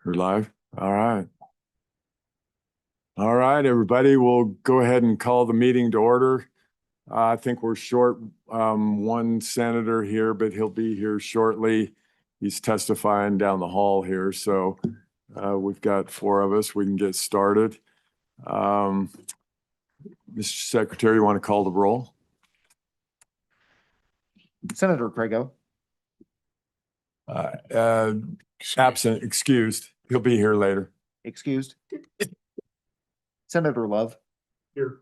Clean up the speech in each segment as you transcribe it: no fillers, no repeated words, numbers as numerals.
We're live. All right. All right, everybody, we'll go ahead and call the meeting to order. I think we're short one senator here, but he'll be here shortly. He's testifying down the hall here, so we've got four of us. We can get started. Mr. Secretary, you want to call the roll? Senator Craigo. Absent, excused. He'll be here later. Excused. Senator Love. Here.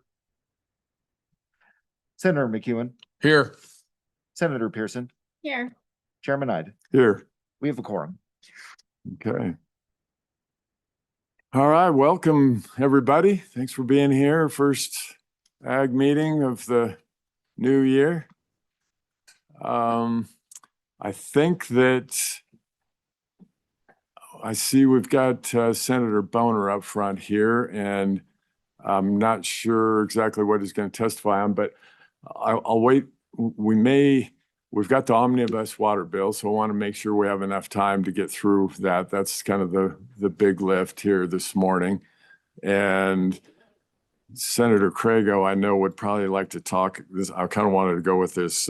Senator McEwen. Here. Senator Pearson. Here. Chairman Ide. Here. We have a quorum. Okay. All right, welcome, everybody. Thanks for being here. First ag meeting of the new year. I think that I see we've got Senator Boner up front here, and I'm not sure exactly what he's going to testify on, but I'll wait. We've got the omnibus water bill, so I want to make sure we have enough time to get through that. That's kind of the big lift here this morning. And Senator Craigo, I know, would probably like to talk this. I kind of wanted to go with this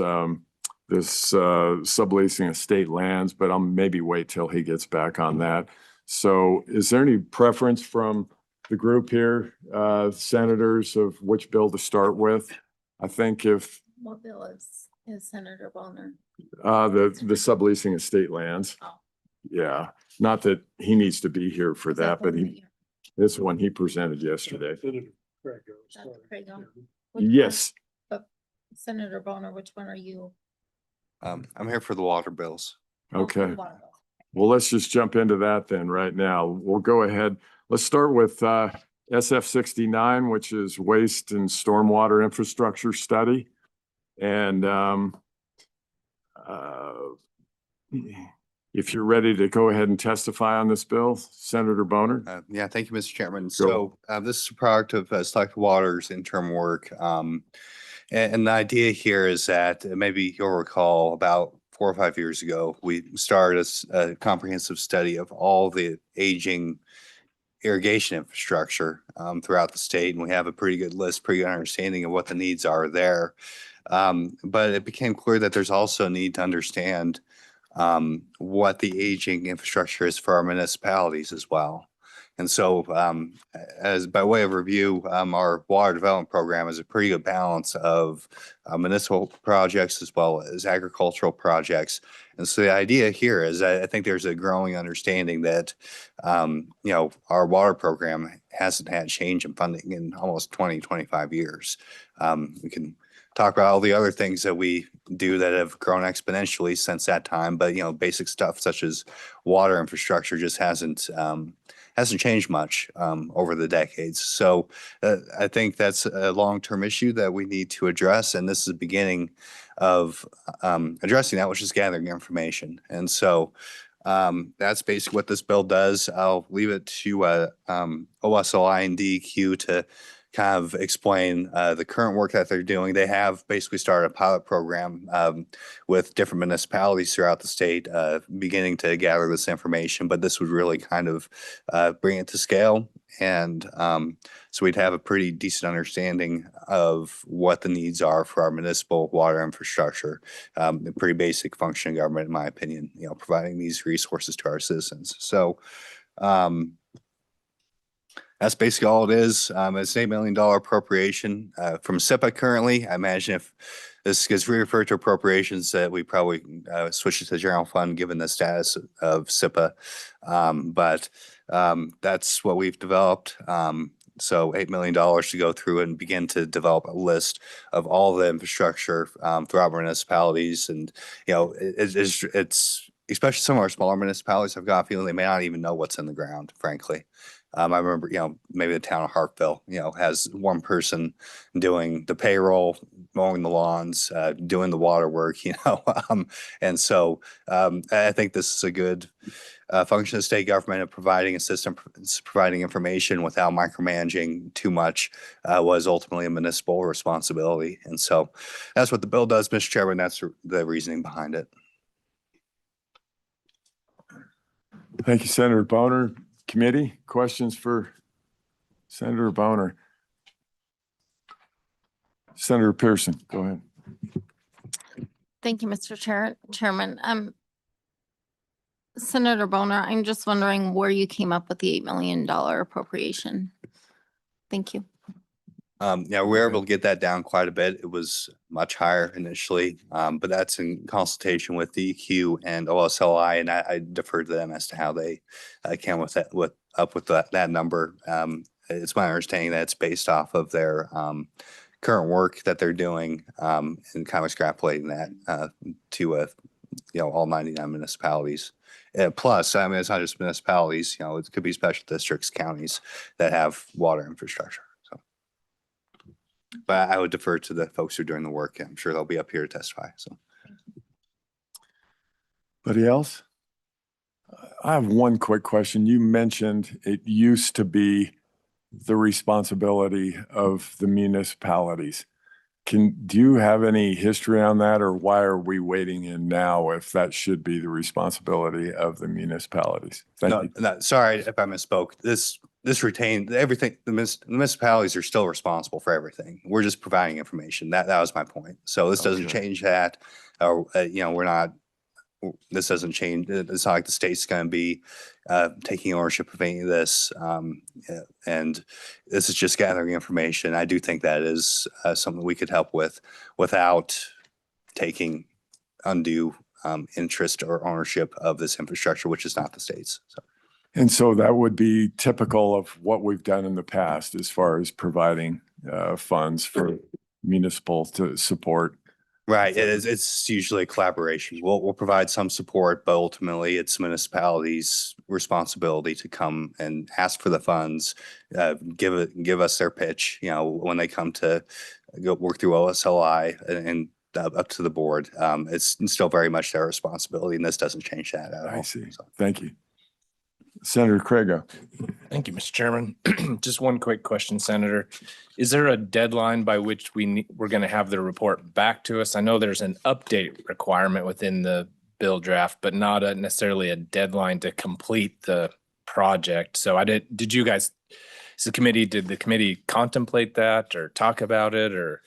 subleasing of state lands, but I'll maybe wait till he gets back on that. So is there any preference from the group here, senators, of which bill to start with? I think if What bill is Senator Boner? the subleasing of state lands. Oh. Yeah, not that he needs to be here for Is that, but the one this one he presented yesterday. Dr. Craigo? Which one? Yes, Senator Boner, which one are you? I'm here for the water bills. okay. Water bill. Well, let's just jump into that then right now. We'll go ahead. Let's start with SF 69, which is Waste and Stormwater Infrastructure Study. And if you're ready to go ahead and testify on this bill, Senator Boner. Yeah, thank you, Mr. Chairman. So this is a product of Select Water's interim work. And the idea here is that maybe you'll recall about 4 or 5 years ago, we started a comprehensive study of all the aging irrigation infrastructure throughout the state. And we have a pretty good list, pretty good understanding of what the needs are there. But it became clear that there's also a need to understand what the aging infrastructure is for our municipalities as well. And so as by way of review, our water development program is a pretty good balance of municipal projects as well as agricultural projects. And so the idea here is I think there's a growing understanding that, our water program hasn't had change in funding in almost 25 years. We can talk about all the other things that we do that have grown exponentially since that time, but basic stuff such as water infrastructure just hasn't changed much over the decades. So I think that's a long-term issue that we need to address, and this is the beginning of addressing that, which is gathering information. And so that's basically what this bill does. I'll leave it to OSLI and DEQ to kind of explain the current work that they're doing. They have basically started a pilot program with different municipalities throughout the state, beginning to gather this information, but this would really kind of bring it to scale. And so we'd have a pretty decent understanding of what the needs are for our municipal water infrastructure. A pretty basic function of government, in my opinion, providing these resources to our citizens. So that's basically all it is. It's an $8 million appropriation from SIPA currently. I imagine if this gets referred to appropriations that we probably switch it to general fund given the status of SIPA. But that's what we've developed. So $8 million to go through and begin to develop a list of all the infrastructure throughout municipalities. And, it's especially some of our smaller municipalities, I've got a feeling they may not even know what's in the ground, frankly. I remember, maybe the town of Hartville, has one person doing the payroll, mowing the lawns, doing the water work, and so I think this is a good function of state government of providing a system, providing information without micromanaging too much was ultimately a municipal responsibility. And so that's what the bill does, Mr. Chairman. That's the reasoning behind it. Thank you, Senator Boner. Committee, questions for Senator Boner? Senator Pearson, go ahead. Thank you, Mr. Chairman. Senator Boner, I'm just wondering where you came up with the $8 million appropriation. Thank you. Yeah, we were able to get that down quite a bit. It was much higher initially, but that's in consultation with DEQ and OSLI, and I defer to them as to how they came with that, up with that number. It's my understanding that it's based off of their current work that they're doing, and kind of extrapolating that to all 99 municipalities. Plus, I mean, it's not just municipalities. It could be special districts, counties that have water infrastructure. But I would defer to the folks who are doing the work. I'm sure they'll be up here to testify. So, Anybody else? I have one quick question. You mentioned it used to be the responsibility of the municipalities. Do you have any history on that, or why are we waiting in now if that should be the responsibility of the municipalities? Thank you. no, sorry if I misspoke. This retained everything. The municipalities are still responsible for everything. We're just providing information. That was my point. So this doesn't Okay. change that. We're not. This doesn't change. It's not like the state's going to be taking ownership of any of this. And this is just gathering information. I do think that is something we could help with without taking undue interest or ownership of this infrastructure, which is not the state's. So. And so that would be typical of what we've done in the past as far as providing funds for municipal to support. Right. It's usually a collaboration. We'll provide some support, but ultimately it's municipalities' responsibility to come and ask for the funds, give us their pitch, when they come to go work through OSLI and up to the board. It's still very much their responsibility, and this doesn't change that at all. I see. So. Thank you. Senator Crago. Thank you, Mr. Chairman. Just one quick question, Senator. Is there a deadline by which we're going to have the report back to us? I know there's an update requirement within the bill draft, but not necessarily a deadline to complete the project. So did you guys, did the committee contemplate that or talk about it or?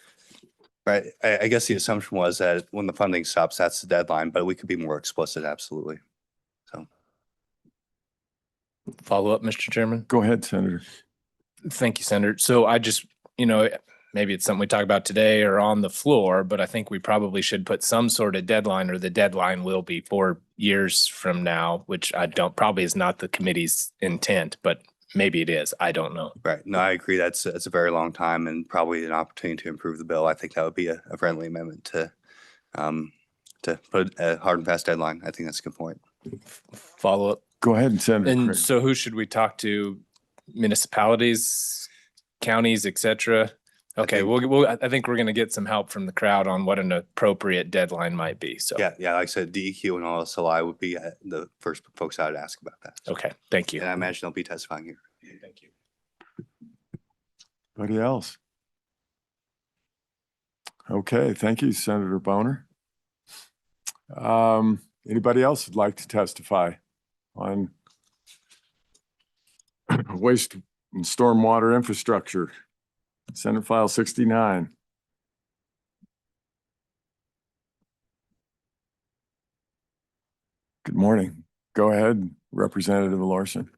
Right. I guess the assumption was that when the funding stops, that's the deadline, but we could be more explicit. Absolutely. Follow up, Mr. Chairman? Go ahead, Senator. Thank you, Senator. So I just, maybe it's something we talk about today or on the floor, but I think we probably should put some sort of deadline, or the deadline will be 4 years from now, which probably is not the committee's intent, but maybe it is. I don't know. Right. No, I agree. That's a very long time and probably an opportunity to improve the bill. I think that would be a friendly amendment to put a hard and fast deadline. I think that's a good point. Follow up. Go ahead, Senator. And Crago. so who should we talk to? Municipalities, counties, et cetera? Okay, I think we're going to get some help from the crowd on what an appropriate deadline might be. So Yeah. Like I said, DEQ and OSLI would be the first folks I would ask about that. okay, thank you. And I imagine they'll be testifying here. Thank you. Anybody else? Okay, thank you, Senator Boner. Anybody else would like to testify on waste and stormwater infrastructure? Senate File 69. Good morning. Go ahead, Representative Larson.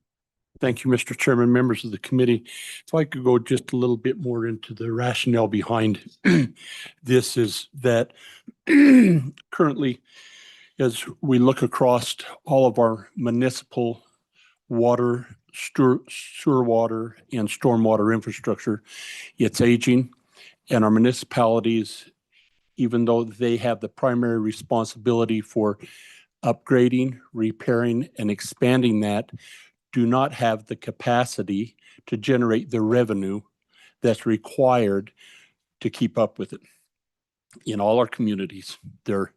Thank you, Mr. Chairman, members of the committee. If I could go just a little bit more into the rationale behind this, is that currently, as we look across all of our municipal water, sewer water, and stormwater infrastructure, it's aging, and our municipalities, even though they have the primary responsibility for upgrading, repairing, and expanding that, do not have the capacity to generate the revenue that's required to keep up with it. In all our communities, they're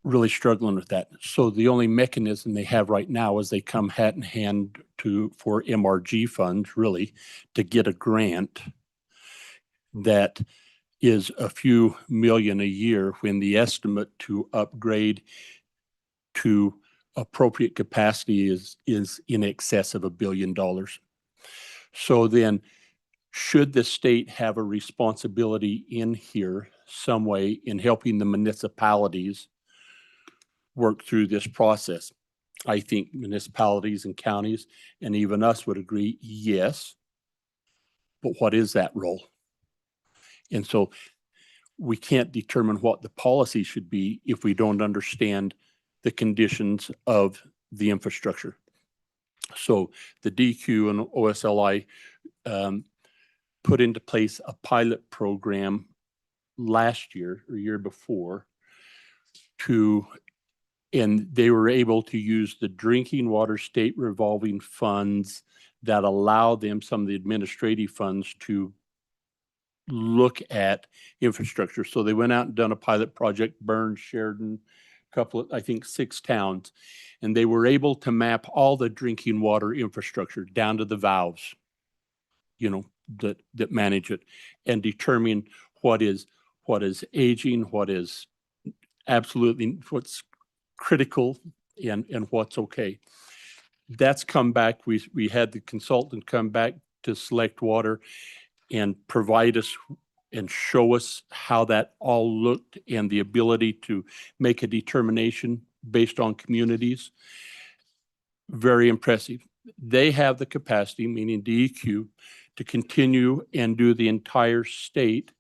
really struggling with that. So the only mechanism they have right now is they come hat in hand for MRG funds, really, to get a grant that is a few million a year, when the estimate to upgrade to appropriate capacity is in excess of $1 billion. So then, should the state have a responsibility in here some way in helping the municipalities work through this process? I think municipalities and counties and even us would agree, yes. But what is that role? And so we can't determine what the policy should be if we don't understand the conditions of the infrastructure. So the DEQ and OSLI put into place a pilot program last year or year before and they were able to use the drinking water state revolving funds that allow them some of the administrative funds to look at infrastructure. So they went out and done a pilot project, Burns, Sheridan, a couple of, I think 6 towns, and they were able to map all the drinking water infrastructure down to the valves, that manage it, and determine what is aging, what is absolutely, what's critical, and what's okay. That's come back. We had the consultant come back to Select Water and provide us and show us how that all looked and the ability to make a determination based on communities. Very impressive. They have the capacity, meaning DEQ, to continue and do the entire state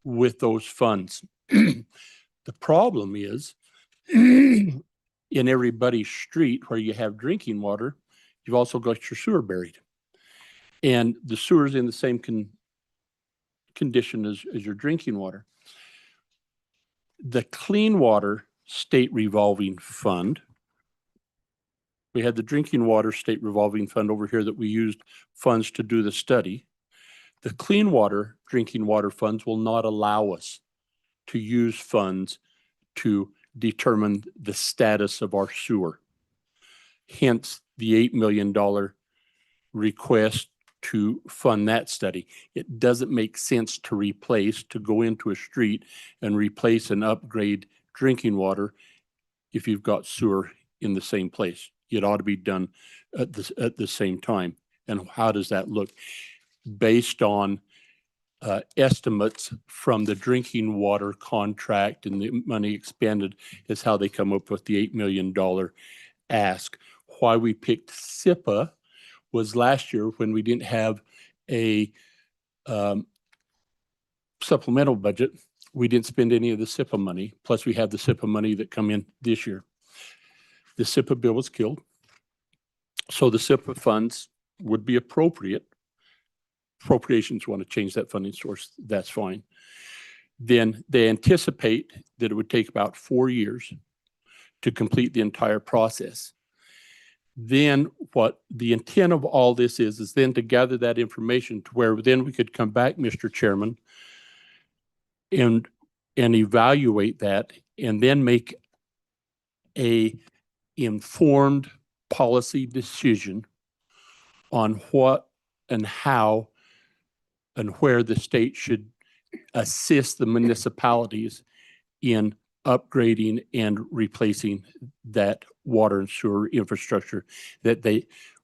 with those funds. The problem is in everybody's street where you have drinking water, you've also got your sewer buried. And the sewer's in the same condition as your drinking water. The Clean Water State Revolving Fund, we had the Drinking Water State Revolving Fund over here that we used funds to do the study. The Clean Water Drinking Water Funds will not allow us to use funds to determine the status of our sewer. Hence the $8 million request to fund that study. It doesn't make sense to go into a street and replace and upgrade drinking water if you've got sewer in the same place. It ought to be done at the same time. And how does that look? Based on estimates from the drinking water contract and the money expended is how they come up with the $8 million ask. Why we picked SIPA was last year when we didn't have a supplemental budget. We didn't spend any of the SIPA money. Plus we have the SIPA money that come in this year. The SIPA bill was killed. So the SIPA funds would be appropriate. Appropriations want to change that funding source, that's fine. Then they anticipate that it would take about 4 years to complete the entire process. Then what the intent of all this is then to gather that information to where then we could come back, Mr. Chairman, and evaluate that and then make a informed policy decision on what and how and where the state should assist the municipalities in upgrading and replacing that water and sewer infrastructure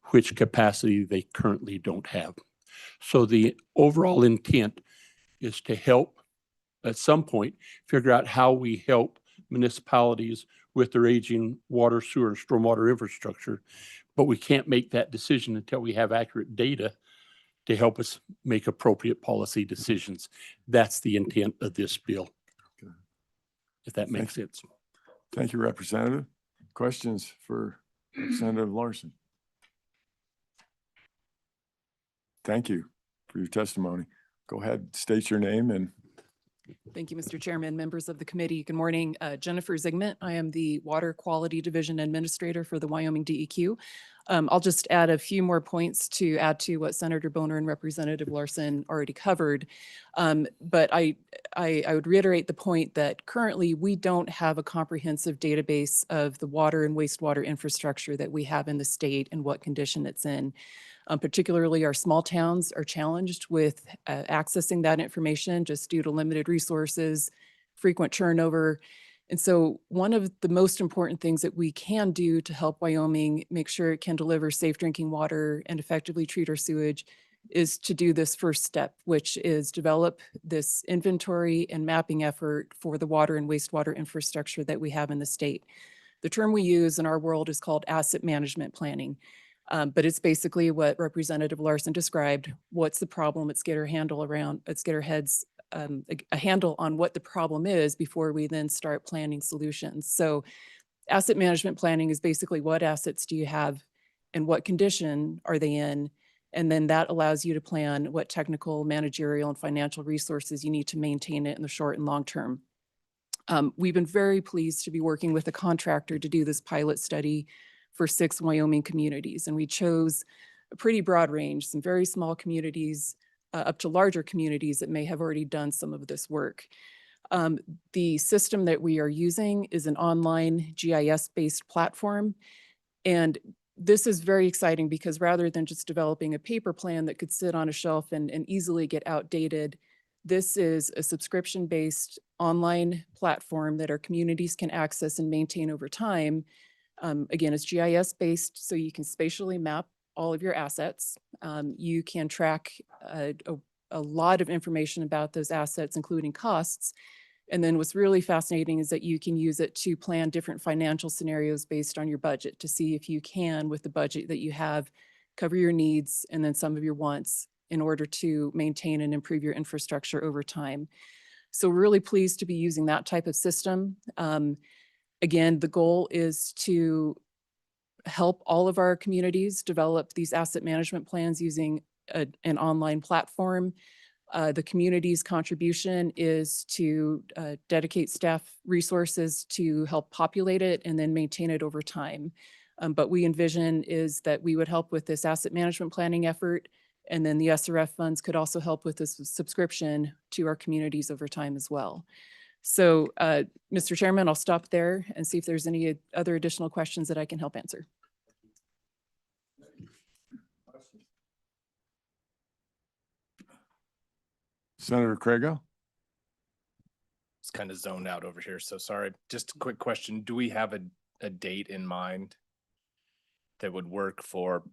which capacity they currently don't have. So the overall intent is to help at some point figure out how we help municipalities with their aging water, sewer, and stormwater infrastructure. But we can't make that decision until we have accurate data to help us make appropriate policy decisions. That's the intent of this bill. Okay. If that makes sense. Thank you, Representative. Questions for Representative Larson? Thank you for your testimony. Go ahead, state your name and. Thank you, Mr. Chairman, members of the committee. Good morning. Jennifer Zigmant. I am the Water Quality Division Administrator for the Wyoming DEQ. I'll just add a few more points to add to what Senator Boner and Representative Larson already covered. But I would reiterate the point that currently we don't have a comprehensive database of the water and wastewater infrastructure that we have in the state and what condition it's in. Particularly our small towns are challenged with accessing that information just due to limited resources, frequent turnover. And so one of the most important things that we can do to help Wyoming make sure it can deliver safe drinking water and effectively treat our sewage is to do this first step, which is develop this inventory and mapping effort for the water and wastewater infrastructure that we have in the state. The term we use in our world is called asset management planning. But it's basically what Representative Larson described. What's the problem? Let's get our heads a handle on what the problem is before we then start planning solutions. So asset management planning is basically what assets do you have and what condition are they in? And then that allows you to plan what technical, managerial, and financial resources you need to maintain it in the short and long term. We've been very pleased to be working with a contractor to do this pilot study for 6 Wyoming communities. And we chose a pretty broad range, some very small communities up to larger communities that may have already done some of this work. The system that we are using is an online GIS-based platform. And this is very exciting because rather than just developing a paper plan that could sit on a shelf and easily get outdated, this is a subscription-based online platform that our communities can access and maintain over time. Again, it's GIS-based, so you can spatially map all of your assets. You can track a lot of information about those assets, including costs. And then what's really fascinating is that you can use it to plan different financial scenarios based on your budget to see if you can, with the budget that you have, cover your needs and then some of your wants in order to maintain and improve your infrastructure over time. So we're really pleased to be using that type of system. Again, the goal is to help all of our communities develop these asset management plans using an online platform. The community's contribution is to dedicate staff resources to help populate it and then maintain it over time. But we envision is that we would help with this asset management planning effort, and then the SRF funds could also help with this subscription to our communities over time as well. So, Mr. Chairman, I'll stop there and see if there's any other additional questions that I can help answer. Senator Craigo? It's kind of zoned out over here, so sorry. Just a quick question. Do we have a date in mind that would work for,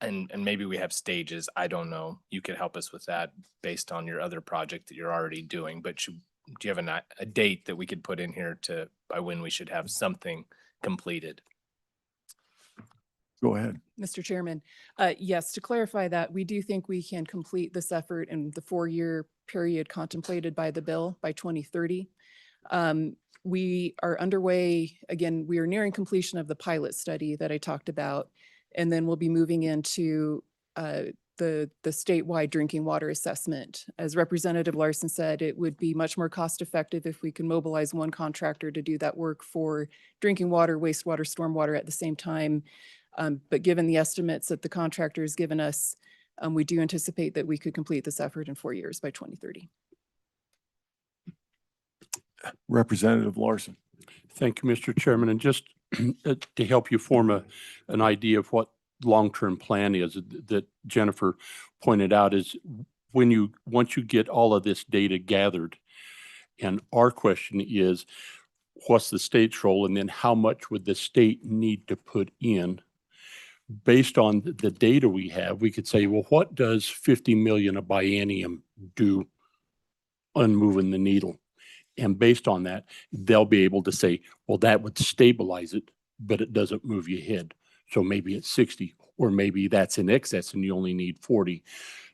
and maybe we have stages, I don't know. You could help us with that based on your other project that you're already doing, but do you have a date that we could put in here by when we should have something completed? Go ahead. Mr. Chairman, yes, to clarify that, we do think we can complete this effort in the 4-year period contemplated by the bill by 2030. We are underway, again, we are nearing completion of the pilot study that I talked about, and then we'll be moving into the statewide drinking water assessment. As Representative Larson said, it would be much more cost effective if we can mobilize one contractor to do that work for drinking water, wastewater, stormwater at the same time. But given the estimates that the contractor has given us, we do anticipate that we could complete this effort in 4 years by 2030. Representative Larson. Thank you, Mr. Chairman. And just to help you form an idea of what long-term plan is that Jennifer pointed out is once you get all of this data gathered, and our question is, what's the state's role? And then how much would the state need to put in? Based on the data we have, we could say, well, what does 50 million a biennium do on moving the needle? And based on that, they'll be able to say, well, that would stabilize it, but it doesn't move you ahead. So maybe it's 60, or maybe that's in excess and you only need 40.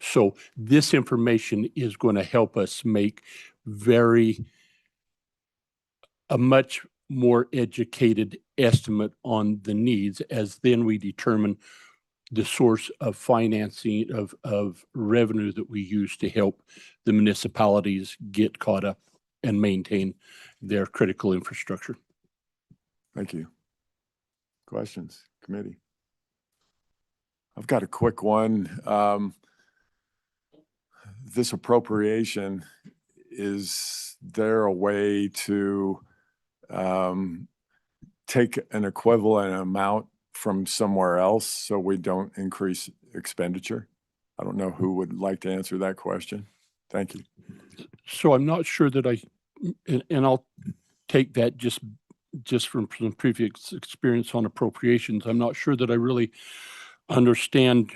So this information is going to help us make a much more educated estimate on the needs, as then we determine the source of financing of revenue that we use to help the municipalities get caught up and maintain their critical infrastructure. Thank you. Questions, committee? I've got a quick one. This appropriation, is there a way to take an equivalent amount from somewhere else so we don't increase expenditure? I don't know who would like to answer that question. Thank you. So I'm not sure that and I'll take that just from some previous experience on appropriations. I'm not sure that I really understand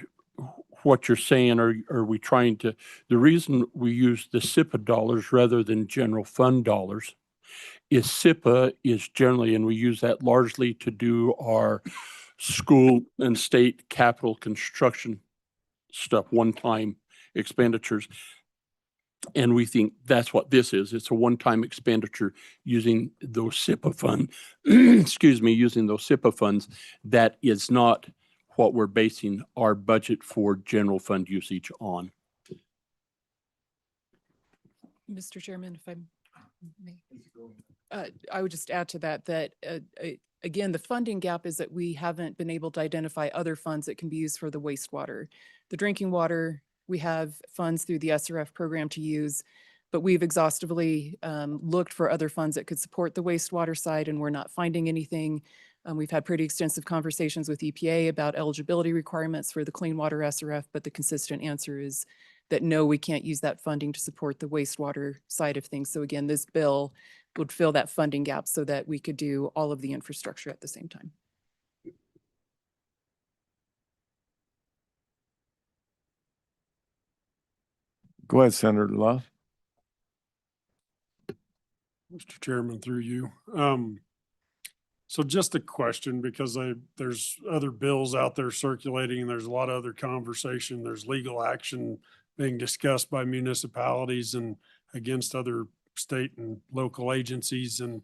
what you're saying. Are we trying to, the reason we use the SIPA dollars rather than general fund dollars is SIPA is generally, and we use that largely to do our school and state capital construction stuff, one-time expenditures. And we think that's what this is. It's a one-time expenditure using those SIPA fund, excuse me, using those SIPA funds. That is not what we're basing our budget for general fund usage on. Mr. Chairman, if I may. I would just add to that, again, the funding gap is that we haven't been able to identify other funds that can be used for the wastewater. The drinking water, we have funds through the SRF program to use, but we've exhaustively looked for other funds that could support the wastewater side, and we're not finding anything. We've had pretty extensive conversations with EPA about eligibility requirements for the clean water SRF, but the consistent answer is that no, we can't use that funding to support the wastewater side of things. So again, this bill would fill that funding gap so that we could do all of the infrastructure at the same time. Go ahead, Senator Love. Mr. Chairman, through you. So just a question, because there's other bills out there circulating and there's a lot of other conversation. There's legal action being discussed by municipalities and against other state and local agencies. And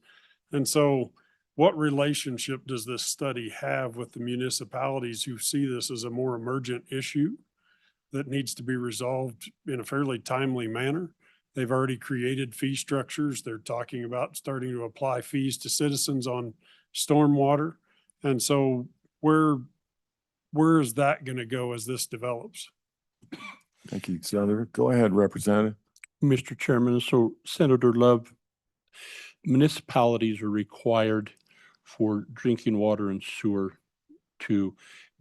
so what relationship does this study have with the municipalities who see this as a more emergent issue that needs to be resolved in a fairly timely manner? They've already created fee structures. They're talking about starting to apply fees to citizens on stormwater. And so where is that going to go as this develops? Thank you, Senator. Go ahead, Representative. Mr. Chairman, so Senator Love, municipalities are required for drinking water and sewer to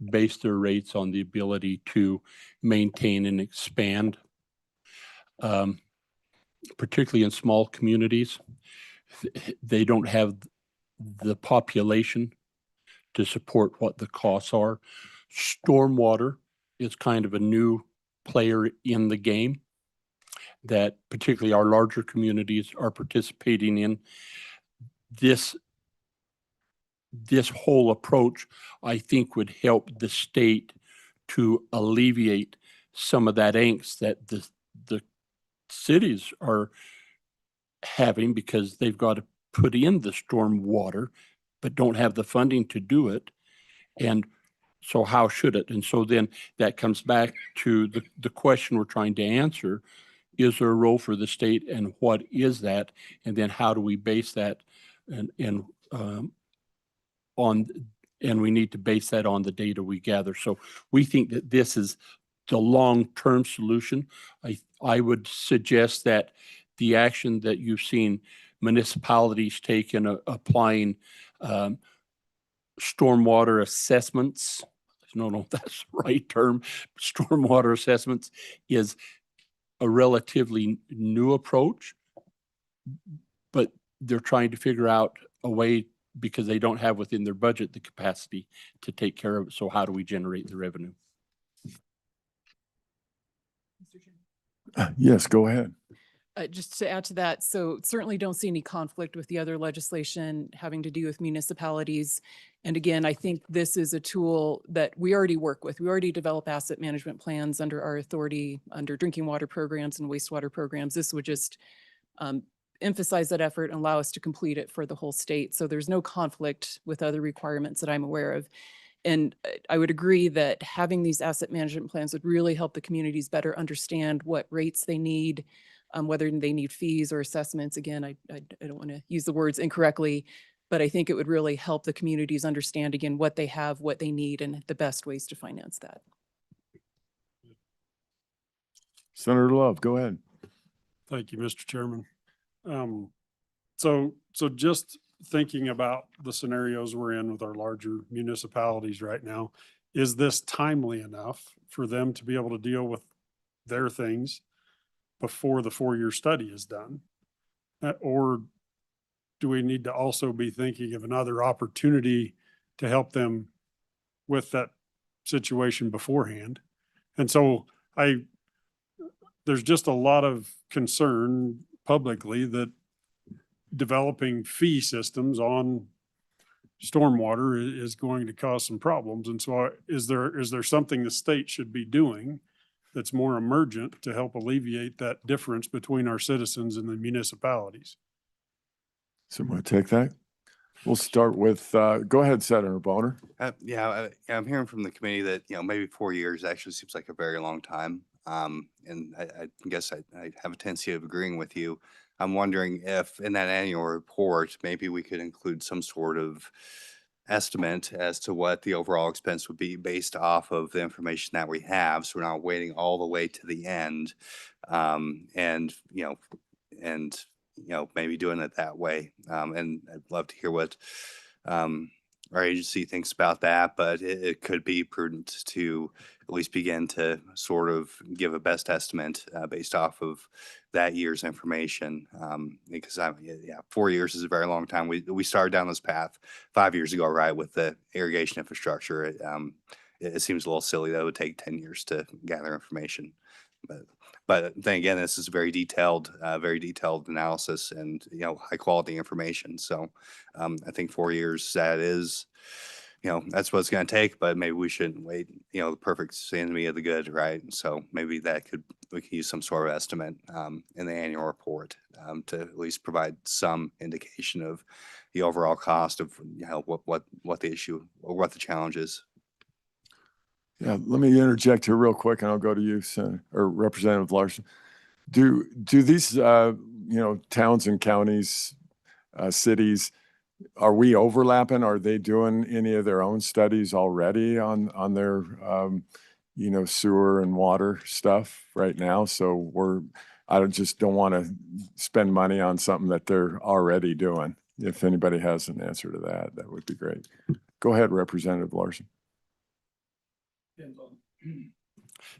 base their rates on the ability to maintain and expand, particularly in small communities. They don't have the population to support what the costs are. Stormwater is kind of a new player in the game that particularly our larger communities are participating in. This whole approach, I think, would help the state to alleviate some of that angst that the cities are having because they've got to put in the storm water, but don't have the funding to do it. And so how should it? And so then that comes back to the question we're trying to answer. Is there a role for the state, and what is that? And then how do we base that and we need to base that on the data we gather. So we think that this is the long-term solution. I would suggest that the action that you've seen municipalities take in applying stormwater assessments, I don't know if that's the right term, stormwater assessments is a relatively new approach, but they're trying to figure out a way because they don't have within their budget the capacity to take care of it. So how do we generate the revenue? Yes, go ahead. Just to add to that, so certainly don't see any conflict with the other legislation having to do with municipalities. And again, I think this is a tool that we already work with. We already develop asset management plans under our authority, under drinking water programs and wastewater programs. This would just emphasize that effort and allow us to complete it for the whole state. So there's no conflict with other requirements that I'm aware of. And I would agree that having these asset management plans would really help the communities better understand what rates they need, whether they need fees or assessments. Again, I don't want to use the words incorrectly, but I think it would really help the communities understand again what they have, what they need, and the best ways to finance that. Senator Love, go ahead. Thank you, Mr. Chairman. So just thinking about the scenarios we're in with our larger municipalities right now, is this timely enough for them to be able to deal with their things before the 4-year study is done? Or do we need to also be thinking of another opportunity to help them with that situation beforehand? And so there's just a lot of concern publicly that developing fee systems on stormwater is going to cause some problems. And so is there something the state should be doing that's more emergent to help alleviate that difference between our citizens and the municipalities? Someone take that? We'll start with, go ahead, Senator Boner. Yeah, I'm hearing from the committee that, maybe 4 years actually seems like a very long time. And I guess I have a tendency of agreeing with you. I'm wondering if in that annual report, maybe we could include some sort of estimate as to what the overall expense would be based off of the information that we have. So we're not waiting all the way to the end. And maybe doing it that way. And I'd love to hear what our agency thinks about that, but it could be prudent to at least begin to sort of give a best estimate based off of that year's information. Because 4 years is a very long time. We started down this path 5 years ago, right, with the irrigation infrastructure. It seems a little silly that it would take 10 years to gather information. But then again, this is very detailed analysis and, high quality information. So I think 4 years, that is, that's what it's going to take, but maybe we shouldn't wait, the perfect's the enemy of the good, right? So maybe we could use some sort of estimate in the annual report to at least provide some indication of the overall cost of, what the issue or what the challenge is. Yeah, let me interject here real quick and I'll go to you, Senator, or Representative Larson. Do these, towns and counties, cities, are we overlapping? Are they doing any of their own studies already on their, sewer and water stuff right now? So I just don't want to spend money on something that they're already doing. If anybody has an answer to that, that would be great. Go ahead, Representative Larson.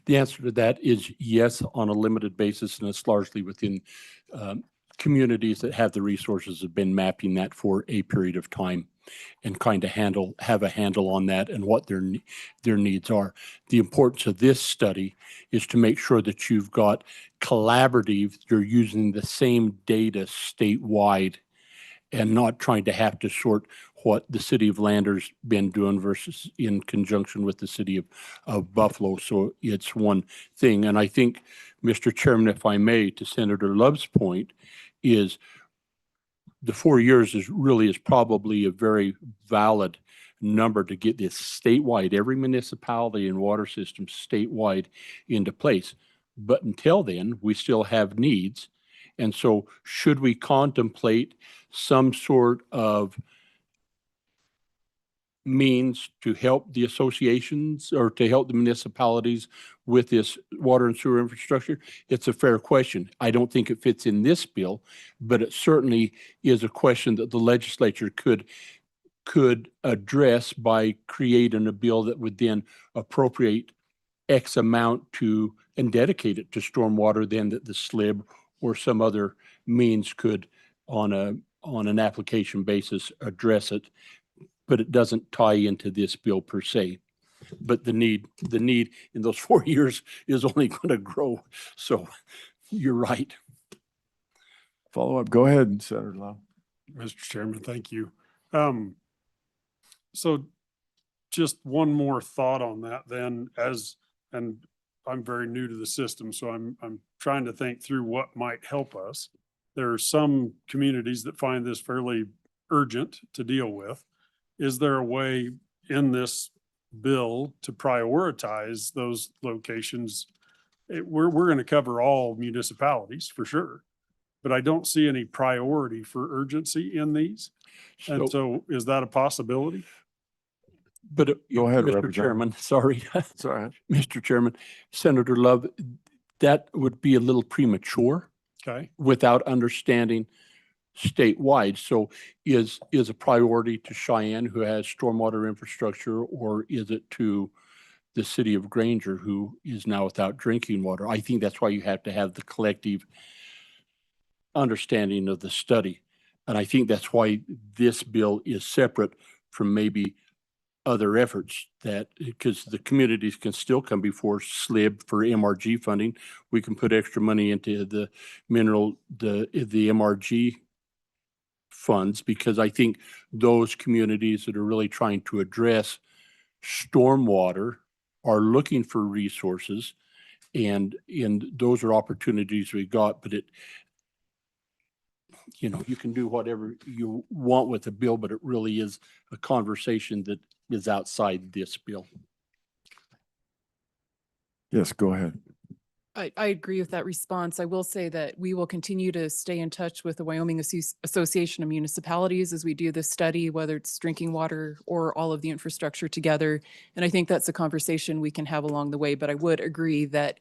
The answer to that is yes, on a limited basis, and it's largely within communities that have the resources, have been mapping that for a period of time and kind of have a handle on that and what their needs are. The importance of this study is to make sure that you've got collaborative, you're using the same data statewide and not trying to have to sort what the city of Lander's been doing versus in conjunction with the city of Buffalo. So it's one thing. And I think, Mr. Chairman, if I may, to Senator Love's point, is the 4 years is probably a very valid number to get this statewide, every municipality and water system statewide into place. But until then, we still have needs. And so should we contemplate some sort of means to help the associations or to help the municipalities with this water and sewer infrastructure? It's a fair question. I don't think it fits in this bill, but it certainly is a question that the legislature could address by creating a bill that would then appropriate X amount to and dedicate it to stormwater, then that the SLIB or some other means could on an application basis address it. But it doesn't tie into this bill per se. But the need in those 4 years is only going to grow. So you're right. Follow up. Go ahead, Senator Love. Mr. Chairman, thank you. So just one more thought on that then, and I'm very new to the system, so I'm trying to think through what might help us. There are some communities that find this fairly urgent to deal with. Is there a way in this bill to prioritize those locations? We're going to cover all municipalities for sure, but I don't see any priority for urgency in these. And so is that a possibility? But Go ahead, Mr. Representative. Chairman, sorry. It's all right. Mr. Chairman, Senator Love, that would be a little premature Okay. without understanding statewide. So is a priority to Cheyenne, who has stormwater infrastructure, or is it to the city of Granger, who is now without drinking water? I think that's why you have to have the collective understanding of the study. And I think that's why this bill is separate from maybe other efforts that, because the communities can still come before SLIB for MRG funding. We can put extra money into the MRG funds, because I think those communities that are really trying to address stormwater are looking for resources, and those are opportunities we got. But you can do whatever you want with the bill, but it really is a conversation that is outside this bill. Yes, go ahead. I agree with that response. I will say that we will continue to stay in touch with the Wyoming Association of Municipalities as we do this study, whether it's drinking water or all of the infrastructure together. And I think that's a conversation we can have along the way. But I would agree that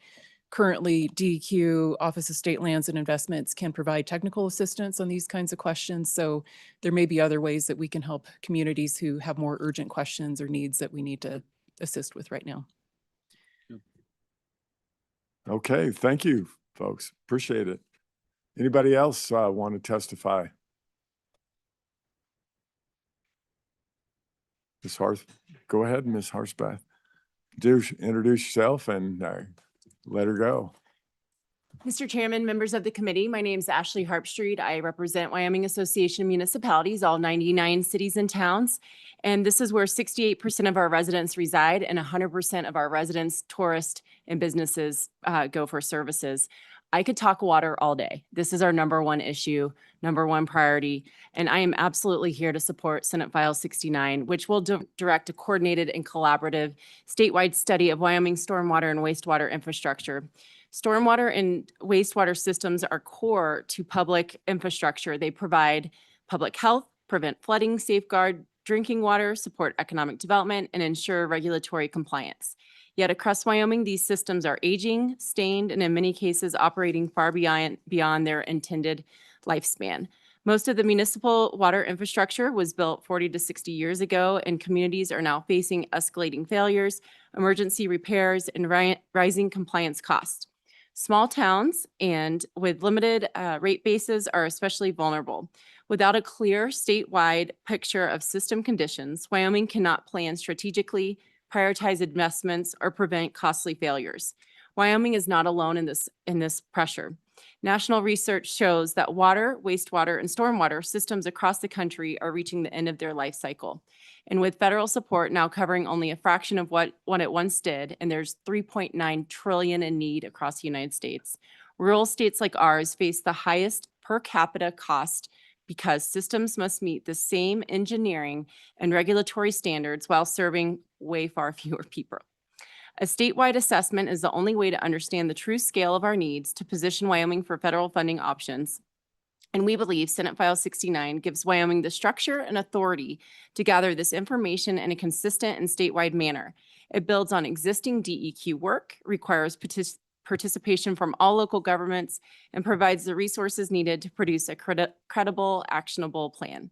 currently DEQ, Office of State Lands and Investments, can provide technical assistance on these kinds of questions. So there may be other ways that we can help communities who have more urgent questions or needs that we need to assist with right now. Okay, thank you, folks. Appreciate it. Anybody else want to testify? Ms. Harth, go ahead, Ms. Harsbath. Introduce yourself and let her go. Mr. Chairman, members of the committee, my name is Ashley Harpstreet. I represent Wyoming Association of Municipalities, all 99 cities and towns. And this is where 68% of our residents reside and 100% of our residents, tourists, and businesses go for services. I could talk water all day. This is our number one issue, number one priority. And I am absolutely here to support Senate File 69, which will direct a coordinated and collaborative statewide study of Wyoming stormwater and wastewater infrastructure. Stormwater and wastewater systems are core to public infrastructure. They provide public health, prevent flooding, safeguard drinking water, support economic development, and ensure regulatory compliance. Yet across Wyoming, these systems are aging, stained, and in many cases operating far beyond their intended lifespan. Most of the municipal water infrastructure was built 40 to 60 years ago, and communities are now facing escalating failures, emergency repairs, and rising compliance costs. Small towns and with limited rate bases are especially vulnerable. Without a clear statewide picture of system conditions, Wyoming cannot plan strategically, prioritize investments, or prevent costly failures. Wyoming is not alone in this pressure. National research shows that water, wastewater, and stormwater systems across the country are reaching the end of their life cycle. And with federal support now covering only a fraction of what it once did, and there's $3.9 trillion in need across the United States, rural states like ours face the highest per capita cost because systems must meet the same engineering and regulatory standards while serving way far fewer people. A statewide assessment is the only way to understand the true scale of our needs to position Wyoming for federal funding options. And we believe Senate File 69 gives Wyoming the structure and authority to gather this information in a consistent and statewide manner. It builds on existing DEQ work, requires participation from all local governments, and provides the resources needed to produce a credible, actionable plan.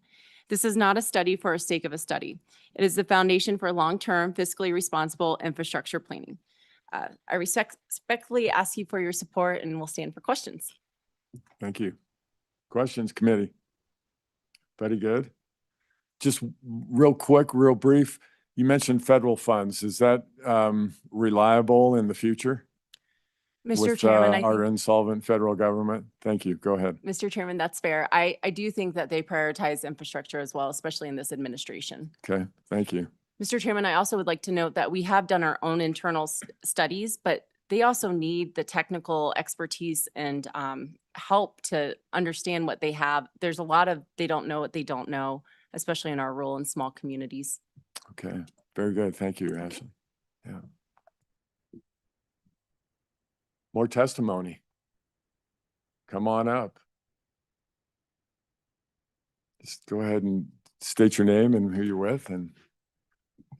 This is not a study for the sake of a study. It is the foundation for long-term, fiscally responsible infrastructure planning. I respectfully ask you for your support, and we'll stand for questions. Thank you. Questions, committee? Very good. Just real quick, real brief. You mentioned federal funds. Is that reliable in the future? Mr. With Chairman, our insolvent federal government? Thank you. Go ahead. Mr. Chairman, that's fair. I do think that they prioritize infrastructure as well, especially in this administration. Okay, thank you. Mr. Chairman, I also would like to note that we have done our own internal studies, but they also need the technical expertise and help to understand what they have. There's a lot of they don't know what they don't know, especially in our rural and small communities. Okay, very good. Thank you, Ashley. Yeah. More testimony. Come on up. Just go ahead and state your name and who you're with and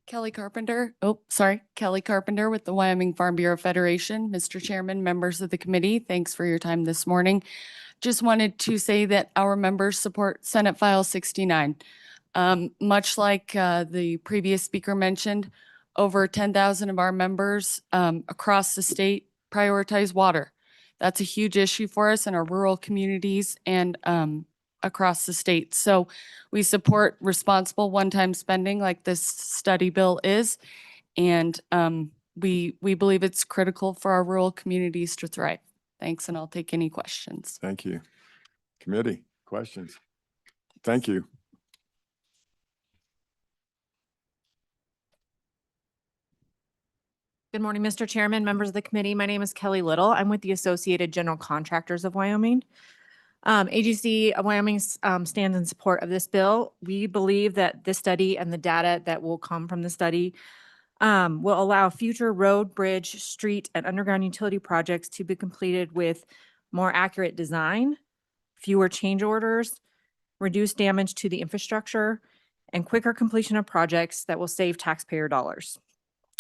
Kelly Carpenter. Kelly Carpenter with the Wyoming Farm Bureau Federation. Mr. Chairman, members of the committee, thanks for your time this morning. Just wanted to say that our members support Senate File 69. Much like the previous speaker mentioned, over 10,000 of our members across the state prioritize water. That's a huge issue for us in our rural communities and across the state. So we support responsible one-time spending like this study bill is. And we believe it's critical for our rural communities to thrive. Thanks, and I'll take any questions. Thank you. Committee, questions? Thank you. Good morning, Mr. Chairman, members of the committee. My name is Kelly Little. I'm with the Associated General Contractors of Wyoming. AGC of Wyoming stands in support of this bill. We believe that this study and the data that will come from the study will allow future road, bridge, street, and underground utility projects to be completed with more accurate design, fewer change orders, reduced damage to the infrastructure, and quicker completion of projects that will save taxpayer dollars.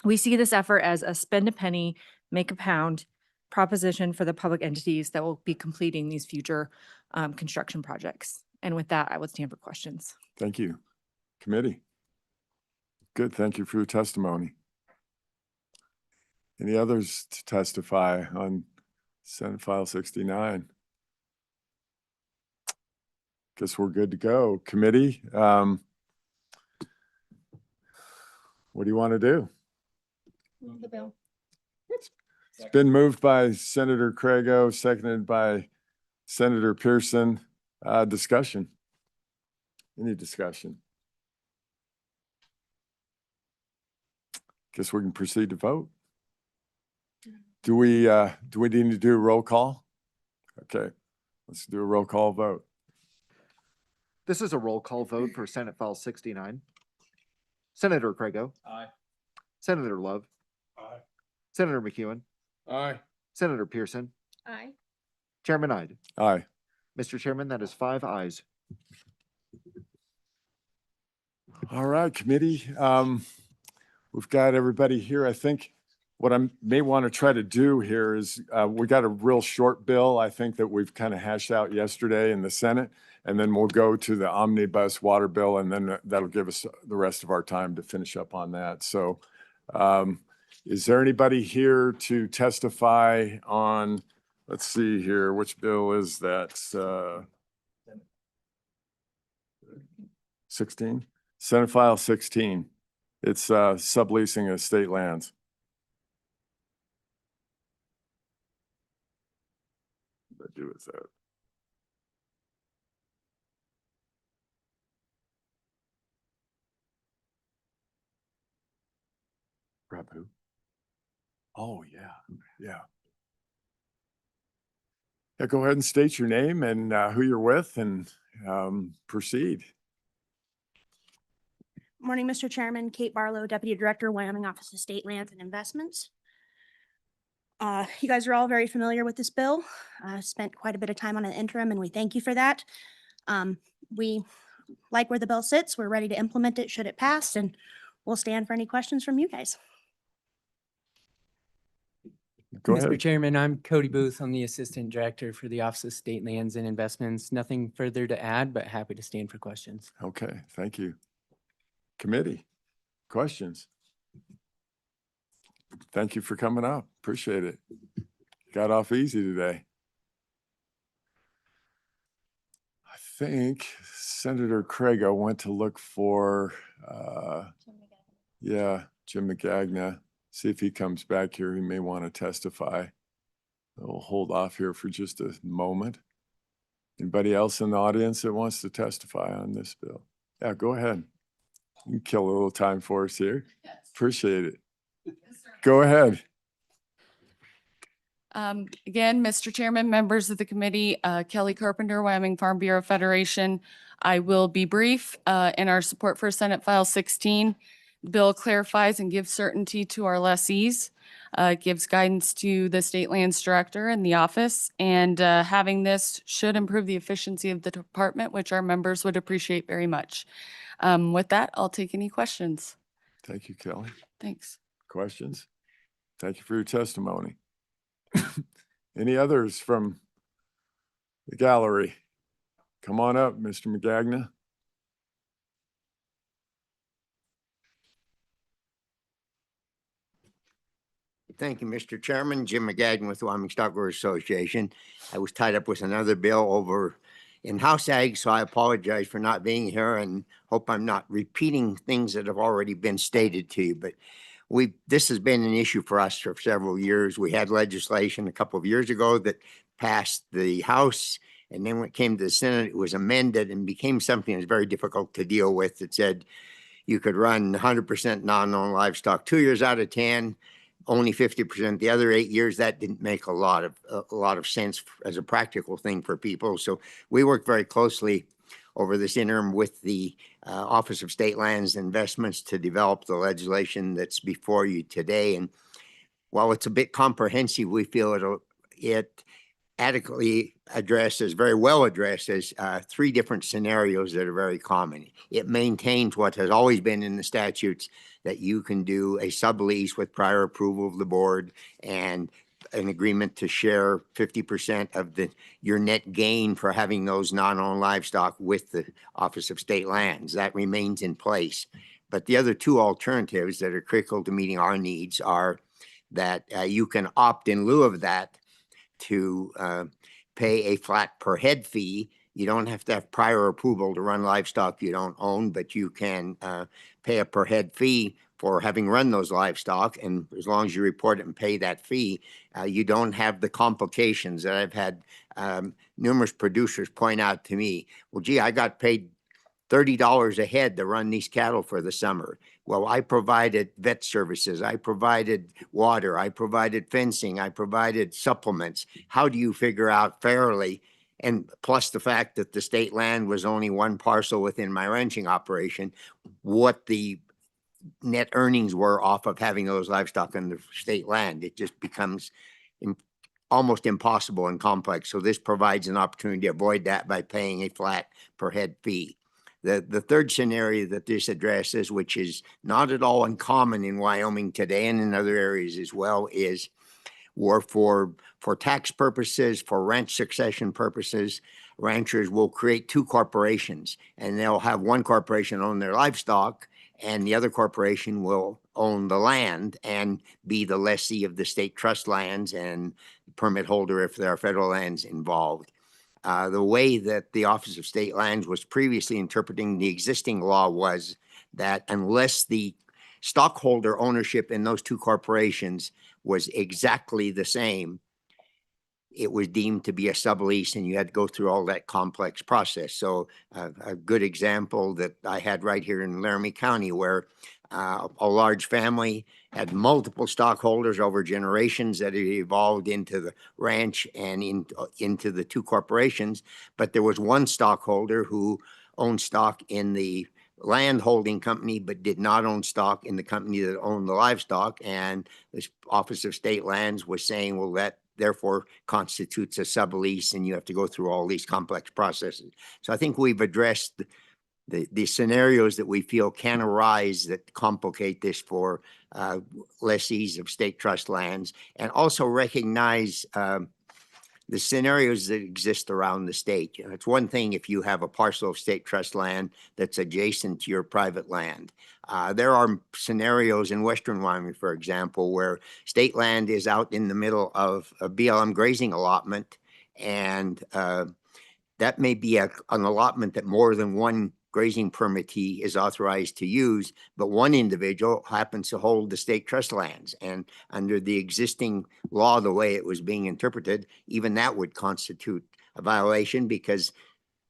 We see this effort as a spend a penny, make a pound proposition for the public entities that will be completing these future construction projects. And with that, I would stand for questions. Thank you. Committee. Good. Thank you for your testimony. Any others to testify on Senate File 69? Guess we're good to go. Committee, what do you want to do? Move the bill. It's been moved by Senator Crago, seconded by Senator Pearson. Discussion? Any discussion? Guess we can proceed to vote. Do we need to do a roll call? Okay, let's do a roll call vote. This is a roll call vote for Senate File 69. Senator Crago. Aye. Senator Love. Aye. Senator McEwen. Aye. Senator Pearson. Aye. Chairman Ide. Aye. Mr. Chairman, that is 5 ayes. All right, committee. We've got everybody here. I think what I may want to try to do here is we got a real short bill, I think, that we've kind of hashed out yesterday in the Senate. And then we'll go to the omnibus water bill, and then that'll give us the rest of our time to finish up on that. So is there anybody here to testify on, let's see here, which bill is that? 16? Senate File 16. It's subleasing of state lands. What do with that? Grab who? Oh, yeah, yeah. Yeah, go ahead and state your name and who you're with and proceed. Morning, Mr. Chairman. Kate Barlow, Deputy Director, Wyoming Office of State Lands and Investments. You guys are all very familiar with this bill. Spent quite a bit of time on an interim, and we thank you for that. We like where the bill sits. We're ready to implement it should it pass, and we'll stand for any questions from you guys. Go Mr. ahead. Chairman, I'm Cody Booth. I'm the Assistant Director for the Office of State Lands and Investments. Nothing further to add, but happy to stand for questions. Okay, thank you. Committee, questions? Thank you for coming up. Appreciate it. Got off easy today. I think Senator Crago went to look for, Jim Magagna. See if he comes back here. He may want to testify. We'll hold off here for just a moment. Anybody else in the audience that wants to testify on this bill? Yeah, go ahead. You can kill a little time for us here. Appreciate it. Go ahead. Again, Mr. Chairman, members of the committee, Kelly Carpenter, Wyoming Farm Bureau Federation. I will be brief in our support for Senate File 16. The bill clarifies and gives certainty to our lessees, gives guidance to the state lands director and the office, and having this should improve the efficiency of the department, which our members would appreciate very much. With that, I'll take any questions. Thank you, Kelly. Thanks. Questions? Thank you for your testimony. Any others from the gallery? Come on up, Mr. Magagna. Thank you, Mr. Chairman. Jim McGaggan with the Wyoming Stockgrowers Association. I was tied up with another bill over in House Ag, so I apologize for not being here and hope I'm not repeating things that have already been stated to you. But this has been an issue for us for several years. We had legislation a couple of years ago that passed the House, and then when it came to the Senate, it was amended and became something that's very difficult to deal with. It said you could run 100% non-owned livestock 2 years out of 10, only 50% the other 8 years. That didn't make a lot of sense as a practical thing for people. So we worked very closely over this interim with the Office of State Lands and Investments to develop the legislation that's before you today. And while it's a bit comprehensive, we feel it adequately addresses, very well addresses, 3 different scenarios that are very common. It maintains what has always been in the statutes, that you can do a sublease with prior approval of the board and an agreement to share 50% of your net gain for having those non-owned livestock with the Office of State Lands. That remains in place. But the other 2 alternatives that are critical to meeting our needs are that you can opt in lieu of that to pay a flat per head fee. You don't have to have prior approval to run livestock you don't own, but you can pay a per head fee for having run those livestock. And as long as you report it and pay that fee, you don't have the complications that I've had numerous producers point out to me. Well, gee, I got paid $30 a head to run these cattle for the summer. Well, I provided vet services, I provided water, I provided fencing, I provided supplements. How do you figure out fairly? And plus the fact that the state land was only 1 parcel within my ranching operation, what the net earnings were off of having those livestock on the state land. It just becomes almost impossible and complex. So this provides an opportunity to avoid that by paying a flat per head fee. The third scenario that this addresses, which is not at all uncommon in Wyoming today and in other areas as well, is for tax purposes, for ranch succession purposes, ranchers will create 2 corporations, and they'll have one corporation own their livestock and the other corporation will own the land and be the lessee of the state trust lands and permit holder if there are federal lands involved. The way that the Office of State Lands was previously interpreting the existing law was that unless the stockholder ownership in those 2 corporations was exactly the same, it was deemed to be a sublease and you had to go through all that complex process. So a good example that I had right here in Laramie County, where a large family had multiple stockholders over generations that had evolved into the ranch and into the 2 corporations. But there was one stockholder who owned stock in the land holding company, but did not own stock in the company that owned the livestock. And the Office of State Lands was saying, well, that therefore constitutes a sublease and you have to go through all these complex processes. So I think we've addressed the scenarios that we feel can arise that complicate this for lessees of state trust lands, and also recognize the scenarios that exist around the state. You know, it's one thing if you have a parcel of state trust land that's adjacent to your private land. There are scenarios in Western Wyoming, for example, where state land is out in the middle of a BLM grazing allotment, and that may be an allotment that more than one grazing permittee is authorized to use, but one individual happens to hold the state trust lands. And under the existing law, the way it was being interpreted, even that would constitute a violation because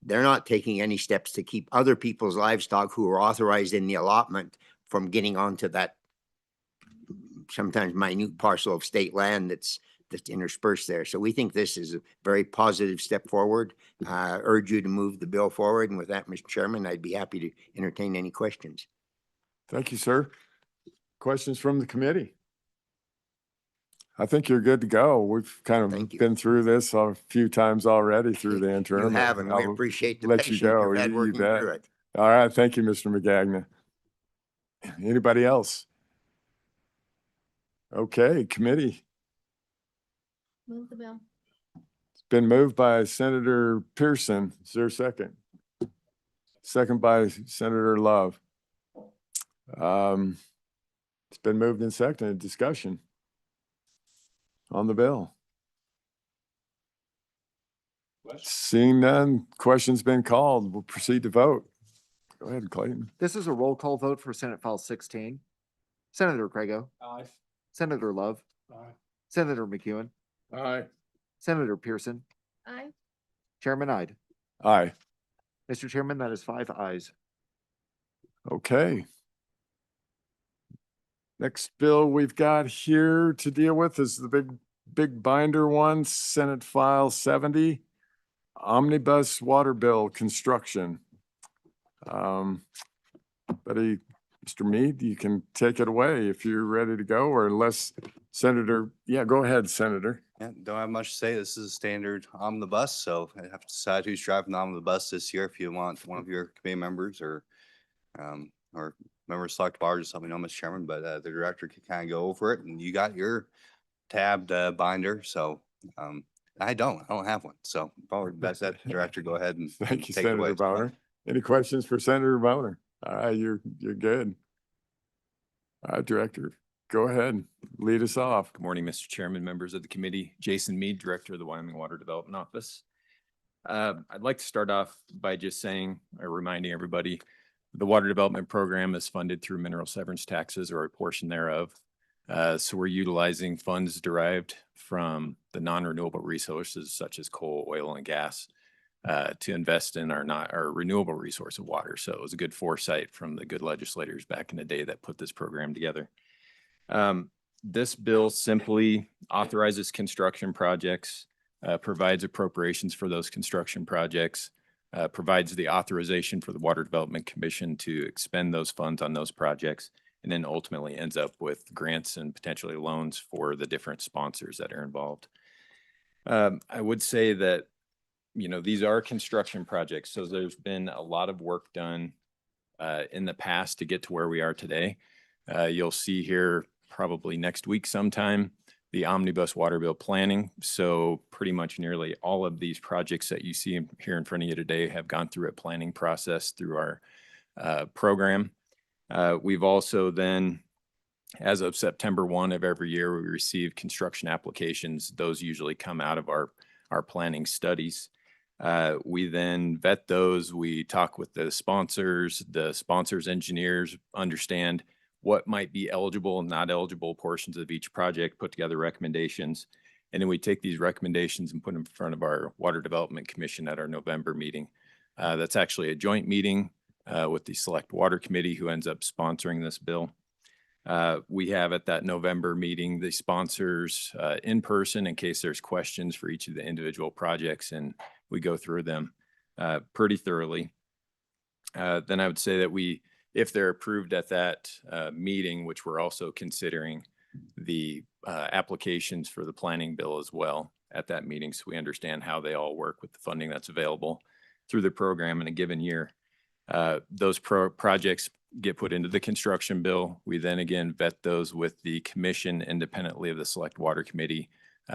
they're not taking any steps to keep other people's livestock who are authorized in the allotment from getting onto that sometimes minute parcel of state land that's interspersed there. So we think this is a very positive step forward. Urge you to move the bill forward. And with that, Mr. Chairman, I'd be happy to entertain any questions. Thank you, sir. Questions from the committee? I think you're good to go. We've kind of Thank you. been through this a few times already through the You interim. have, and we I'll appreciate the let you patience go. you've had You working bet. through it. All right. Thank you, Mr. McGagnon. Anybody else? Okay, committee. Move the bill. It's been moved by Senator Pearson. Is there a second? Second by Senator Love. It's been moved and seconded. Discussion on the bill. Seeing none, question's been called. We'll proceed to vote. Go ahead, Clayton. This is a roll call vote for Senate File 16. Senator Craigo, Aye. Senator Love, Aye. Senator McEwen, Aye. Senator Pearson, Aye. Chairman Ide. Aye. Mr. Chairman, that is 5 ayes. Okay. Next bill we've got here to deal with is the big binder one, Senate File 70, Omnibus Water Bill Construction. Buddy, Mr. Mead, you can take it away if you're ready to go, or unless Senator, yeah, go ahead, Senator. Yeah, don't have much to say. This is a standard omnibus, so I have to decide who's driving the omnibus this year. If you want one of your committee members or members select bar, just let me know, Mr. Chairman, but the director can kind of go over it, and you got your tabbed binder, so I don't have one, so probably best that the director go ahead and Thank you, take it away. Senator Bowner. Any questions for Senator Bowner? All right, you're good. All right, Director, go ahead, lead us off. Good morning, Mr. Chairman, members of the committee. Jason Mead, Director of the Wyoming Water Development Office. I'd like to start off by just saying or reminding everybody, the Water Development Program is funded through mineral severance taxes or a portion thereof. So we're utilizing funds derived from the non-renewable resources such as coal, oil, and gas to invest in our renewable resource of water. So it was a good foresight from the good legislators back in the day that put this program together. This bill simply authorizes construction projects, provides appropriations for those construction projects, provides the authorization for the Water Development Commission to expend those funds on those projects, and then ultimately ends up with grants and potentially loans for the different sponsors that are involved. I would say that, these are construction projects, so there's been a lot of work done in the past to get to where we are today. You'll see here probably next week sometime, the omnibus water bill planning. So pretty much nearly all of these projects that you see here in front of you today have gone through a planning process through our program. We've also then, as of September 1 of every year, we receive construction applications. Those usually come out of our planning studies. We then vet those. We talk with the sponsors engineers, understand what might be eligible and not eligible portions of each project, put together recommendations. And then we take these recommendations and put them in front of our Water Development Commission at our November meeting. That's actually a joint meeting with the Select Water Committee, who ends up sponsoring this bill. We have at that November meeting, the sponsors in person in case there's questions for each of the individual projects, and we go through them pretty thoroughly. Then I would say that if they're approved at that meeting, which we're also considering the applications for the planning bill as well at that meeting, so we understand how they all work with the funding that's available through the program in a given year. Those projects get put into the construction bill. We then again vet those with the commission independently of the Select Water Committee.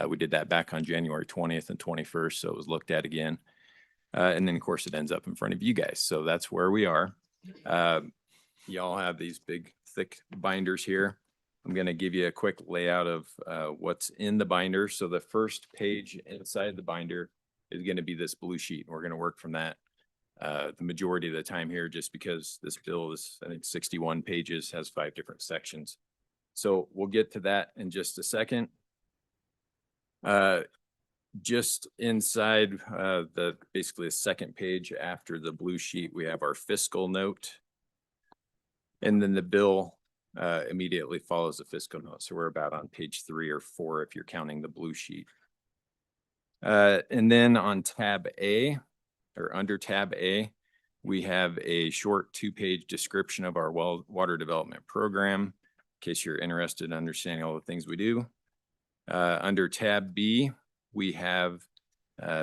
We did that back on January 20th and 21st, so it was looked at again. And then of course it ends up in front of you guys. So that's where we are. Y'all have these big, thick binders here. I'm going to give you a quick layout of what's in the binder. So the first page inside the binder is going to be this blue sheet. We're going to work from that the majority of the time here, just because this bill is, I think, 61 pages, has 5 different sections. So we'll get to that in just a second. Just inside basically the second page after the blue sheet, we have our fiscal note. And then the bill immediately follows the fiscal note. So we're about on page 3 or 4 if you're counting the blue sheet. And then on tab A, or under tab A, we have a short 2-page description of our water development program, in case you're interested in understanding all the things we do. Under tab B, we have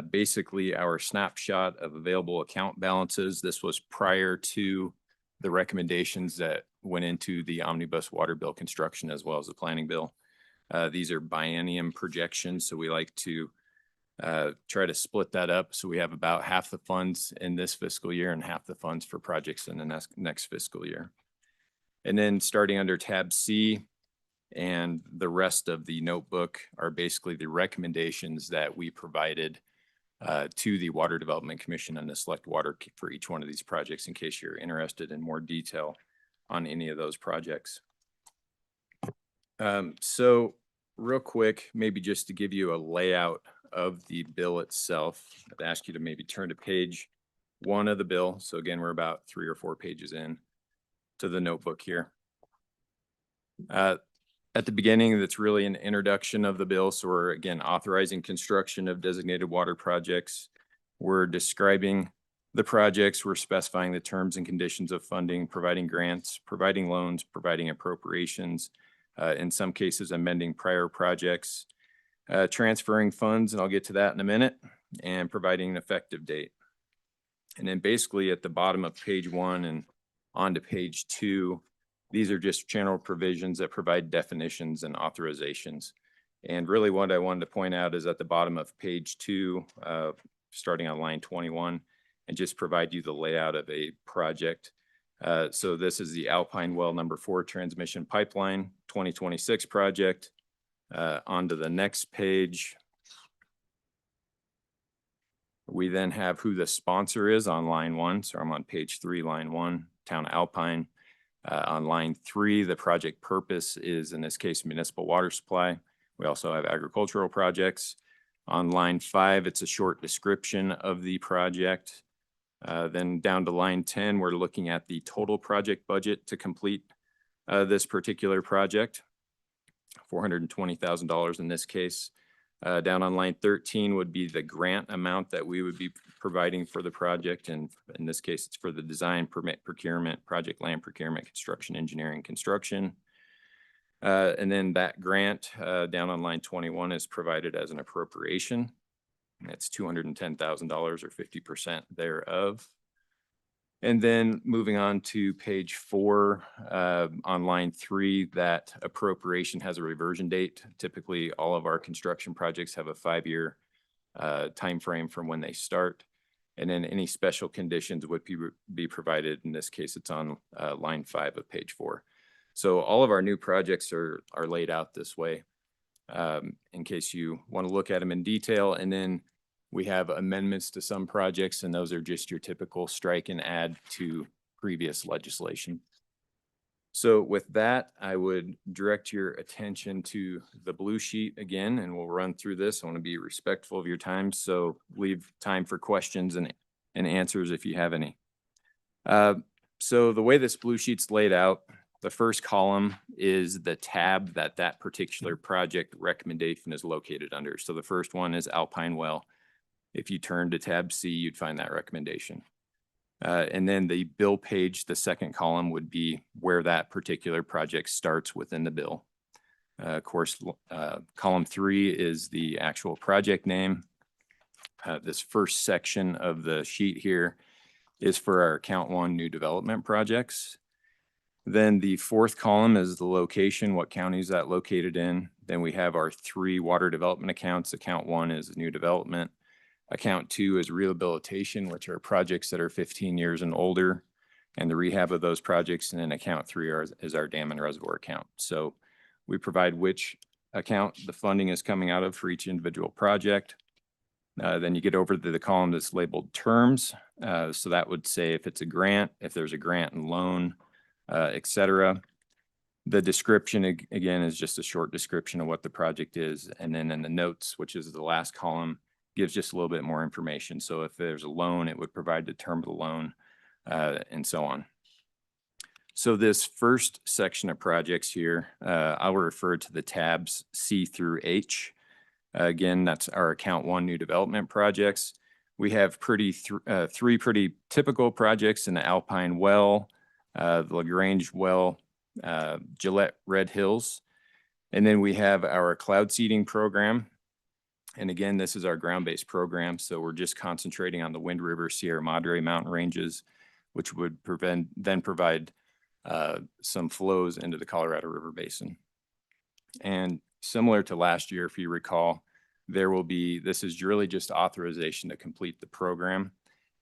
basically our snapshot of available account balances. This was prior to the recommendations that went into the omnibus water bill construction as well as the planning bill. These are biennium projections, so we like to try to split that up. So we have about half the funds in this fiscal year and half the funds for projects in the next fiscal year. And then starting under tab C and the rest of the notebook are basically the recommendations that we provided to the Water Development Commission and the Select Water for each one of these projects in case you're interested in more detail on any of those projects. So real quick, maybe just to give you a layout of the bill itself, I'd ask you to maybe turn to page 1 of the bill. So again, we're about 3 or 4 pages in to the notebook here. At the beginning, that's really an introduction of the bill. So we're again authorizing construction of designated water projects. We're describing the projects, we're specifying the terms and conditions of funding, providing grants, providing loans, providing appropriations, in some cases amending prior projects, transferring funds, and I'll get to that in a minute, and providing an effective date. And then basically at the bottom of page 1 and onto page 2, these are just general provisions that provide definitions and authorizations. And really what I wanted to point out is at the bottom of page 2, starting on line 21, and just provide you the layout of a project. So this is the Alpine Well number 4 transmission pipeline 2026 project. Onto the next page. We then have who the sponsor is on line 1. So I'm on page 3, line 1, Town Alpine. On line 3, the project purpose is, in this case, municipal water supply. We also have agricultural projects. On line 5, it's a short description of the project. Then down to line 10, we're looking at the total project budget to complete this particular project, $420,000 in this case. Down on line 13 would be the grant amount that we would be providing for the project. And in this case, it's for the design, permit, procurement, project land procurement, construction, engineering, construction. And then that grant down on line 21 is provided as an appropriation. That's $210,000 or 50% thereof. And then moving on to page 4, on line 3, that appropriation has a reversion date. Typically, all of our construction projects have a 5-year time frame from when they start. And then any special conditions would be provided. In this case, it's on line 5 of page 4. So all of our new projects are laid out this way in case you want to look at them in detail. And then we have amendments to some projects, and those are just your typical strike and add to previous legislation. So with that, I would direct your attention to the blue sheet again, and we'll run through this. I want to be respectful of your time, so leave time for questions and answers if you have any. So the way this blue sheet's laid out, the first column is the tab that particular project recommendation is located under. So the first one is Alpine Well. If you turn to tab C, you'd find that recommendation. And then the bill page, the second column would be where that particular project starts within the bill. Of course, column 3 is the actual project name. This first section of the sheet here is for our account 1 new development projects. Then the fourth column is the location, what county is that located in. Then we have our 3 water development accounts. Account 1 is new development. Account 2 is rehabilitation, which are projects that are 15 years and older, and the rehab of those projects. And then account 3 is our dam and reservoir account. So we provide which account the funding is coming out of for each individual project. Then you get over to the column that's labeled terms. So that would say if it's a grant, if there's a grant and loan, et cetera. The description again is just a short description of what the project is. And then in the notes, which is the last column, gives just a little bit more information. So if there's a loan, it would provide the term of the loan and so on. So this first section of projects here, I'll refer to the tabs C through H. Again, that's our account 1 new development projects. We have 3 pretty typical projects in the Alpine Well, the LaGrange Well, Gillette Red Hills. And then we have our cloud seeding program. And again, this is our ground-based program. So we're just concentrating on the Wind River, Sierra Madre mountain ranges, which would then provide some flows into the Colorado River Basin. And similar to last year, if you recall, this is really just authorization to complete the program.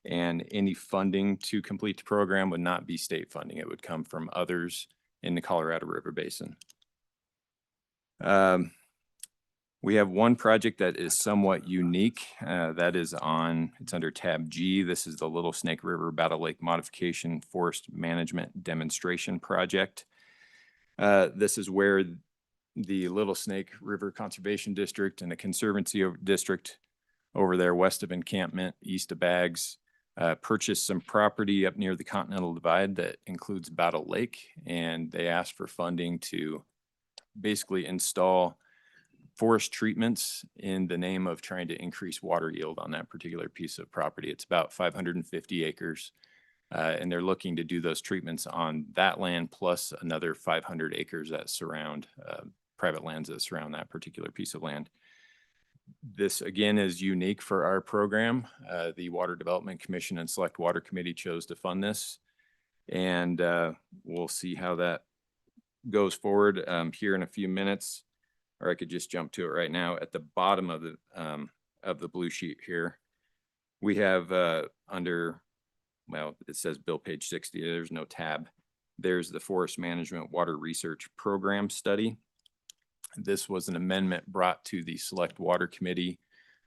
And any funding to complete the program would not be state funding. It would come from others in the Colorado River Basin. We have one project that is somewhat unique. That is it's under tab G. This is the Little Snake River Battle Lake Modification Forest Management Demonstration Project. This is where the Little Snake River Conservation District and the Conservancy District over there west of encampment, east of Bags, purchased some property up near the Continental Divide that includes Battle Lake. And they asked for funding to basically install forest treatments in the name of trying to increase water yield on that particular piece of property. It's about 550 acres. And they're looking to do those treatments on that land plus another 500 acres that surround private lands that surround that particular piece of land. This again is unique for our program. The Water Development Commission and Select Water Committee chose to fund this. And we'll see how that goes forward here in a few minutes. Or I could just jump to it right now. At the bottom of the blue sheet here, we have it says bill page 60. There's no tab. There's the Forest Management Water Research Program Study. This was an amendment brought to the Select Water Committee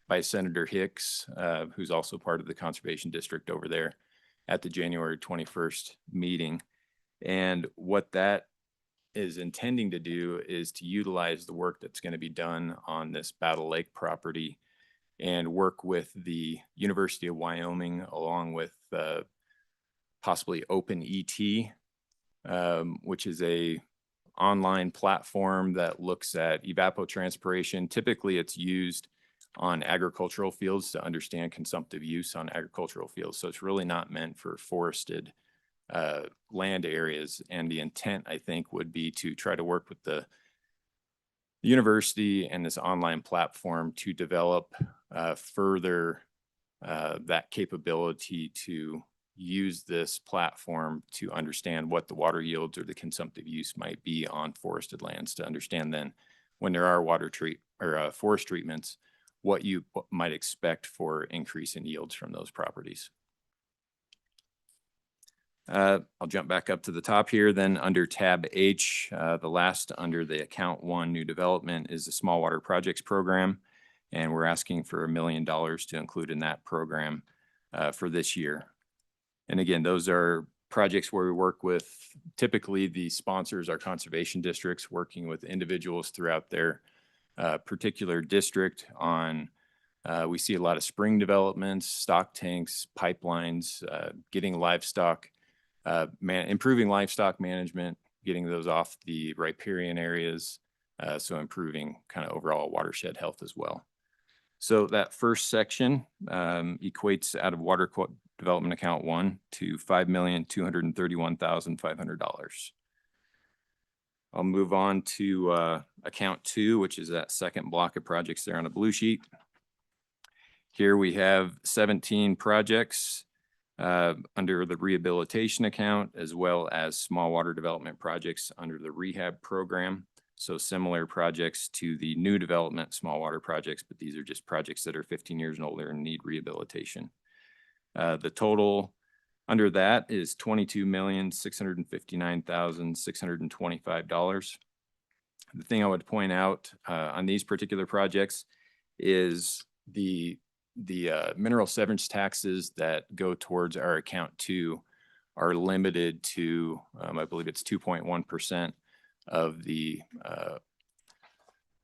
by Senator Hicks, who's also part of the Conservation District over there at the January 21st meeting. And what that is intending to do is to utilize the work that's going to be done on this Battle Lake property and work with the University of Wyoming along with possibly OpenET, which is a online platform that looks at evapotranspiration. Typically, it's used on agricultural fields to understand consumptive use on agricultural fields. So it's really not meant for forested land areas. And the intent, I think, would be to try to work with the university and this online platform to develop further that capability to use this platform to understand what the water yields or the consumptive use might be on forested lands, to understand then when there are forest treatments, what you might expect for increase in yields from those properties. I'll jump back up to the top here. Then under tab H, the last under the account 1 new development is the Small Water Projects Program. And we're asking for $1 million to include in that program for this year. And again, those are projects where we work with typically the sponsors, our conservation districts, working with individuals throughout their particular district on, we see a lot of spring developments, stock tanks, pipelines, getting livestock, improving livestock management, getting those off the riparian areas, so improving kind of overall watershed health as well. So that first section equates out of Water Development Account 1 to $5,231,500. I'll move on to Account 2, which is that second block of projects there on a blue sheet. Here we have 17 projects under the rehabilitation account, as well as small water development projects under the rehab program. So similar projects to the new development small water projects, but these are just projects that are 15 years and older and need rehabilitation. The total under that is $22,659,625. The thing I would point out on these particular projects is the mineral severance taxes that go towards our account 2 are limited to, I believe it's 2.1% of the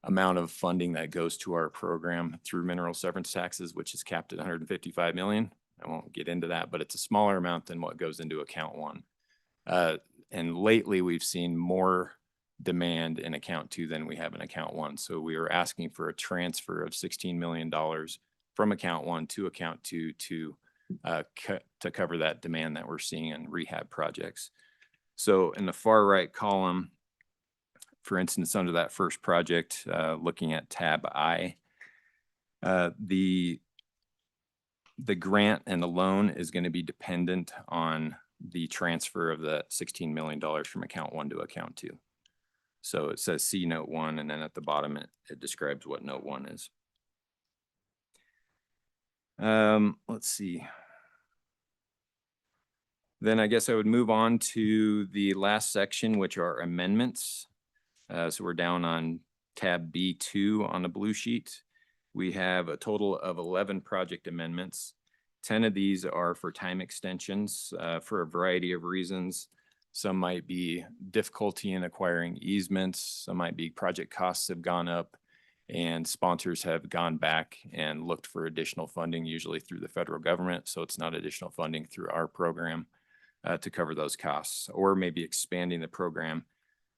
amount of funding that goes to our program through mineral severance taxes, which is capped at $155 million. I won't get into that, but it's a smaller amount than what goes into account 1. And lately we've seen more demand in account 2 than we have in account 1. So we are asking for a transfer of $16 million from account 1 to account 2 to cover that demand that we're seeing in rehab projects. So in the far right column, for instance, under that first project, looking at tab I, the grant and the loan is going to be dependent on the transfer of the $16 million from account 1 to account 2. So it says C note 1, and then at the bottom, it describes what note 1 is. Let's see. Then I guess I would move on to the last section, which are amendments. So we're down on tab B2 on the blue sheet. We have a total of 11 project amendments. 10 of these are for time extensions for a variety of reasons. Some might be difficulty in acquiring easements. Some might be project costs have gone up and sponsors have gone back and looked for additional funding, usually through the federal government. So it's not additional funding through our program to cover those costs, or maybe expanding the program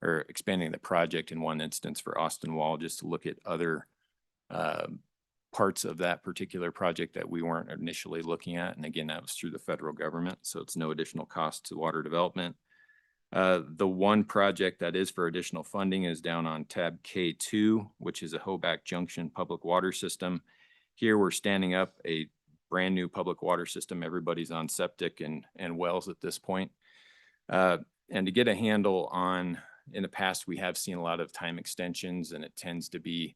or expanding the project in one instance for Austin Wall, just to look at other parts of that particular project that we weren't initially looking at. And again, that was through the federal government. So it's no additional cost to water development. The one project that is for additional funding is down on tab K2, which is a Hoback Junction public water system. Here we're standing up a brand new public water system. Everybody's on septic and wells at this point. And to get a handle on, in the past, we have seen a lot of time extensions, and it tends to be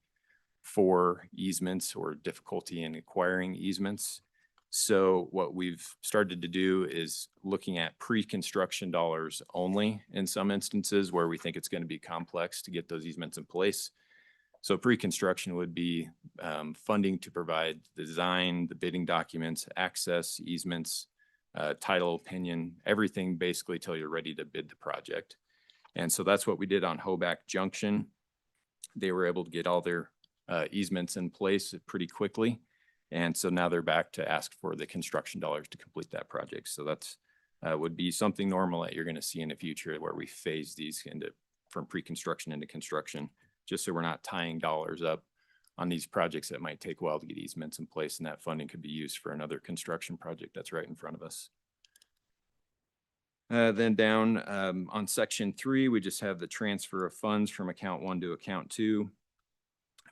for easements or difficulty in acquiring easements. So what we've started to do is looking at pre-construction dollars only in some instances where we think it's going to be complex to get those easements in place. So pre-construction would be funding to provide the design, the bidding documents, access, easements, title opinion, everything basically till you're ready to bid the project. And so that's what we did on Hoback Junction. They were able to get all their easements in place pretty quickly. And so now they're back to ask for the construction dollars to complete that project. So that's would be something normal that you're going to see in the future, where we phase these into from pre-construction into construction, just so we're not tying dollars up on these projects that might take a while to get easements in place, and that funding could be used for another construction project that's right in front of us. Then down on section 3, we just have the transfer of funds from account 1 to account 2.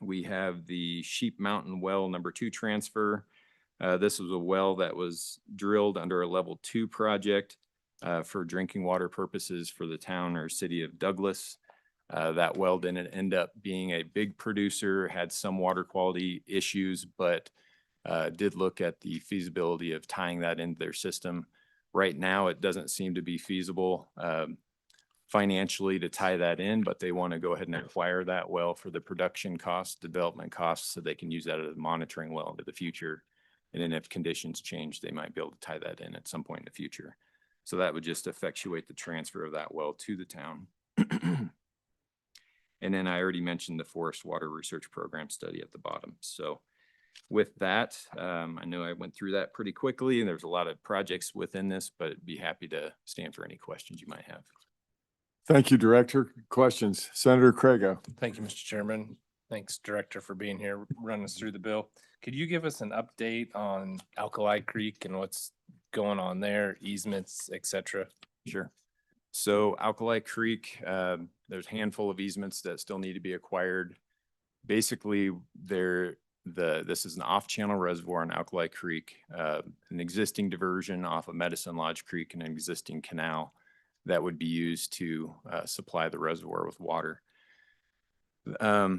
We have the Sheep Mountain well number 2 transfer. This was a well that was drilled under a level 2 project for drinking water purposes for the town or city of Douglas. That well didn't end up being a big producer, had some water quality issues, but did look at the feasibility of tying that into their system. Right now, it doesn't seem to be feasible financially to tie that in, but they want to go ahead and acquire that well for the production costs, development costs, so they can use that as a monitoring well into the future. And then if conditions change, they might be able to tie that in at some point in the future. So that would just effectuate the transfer of that well to the town. And then I already mentioned the Forest Water Research Program study at the bottom. So with that, I know I went through that pretty quickly, and there's a lot of projects within this, but I'd be happy to stand for any questions you might have. Thank you, Director. Questions? Senator Crago. Thank you, Mr. Chairman. Thanks, Director, for being here, running us through the bill. Could you give us an update on Alkali Creek and what's going on there, easements, et cetera? Sure. So Alkali Creek, there's a handful of easements that still need to be acquired. Basically, this is an off-channel reservoir in Alkali Creek, an existing diversion off of Medicine Lodge Creek, and an existing canal that would be used to supply the reservoir with water. A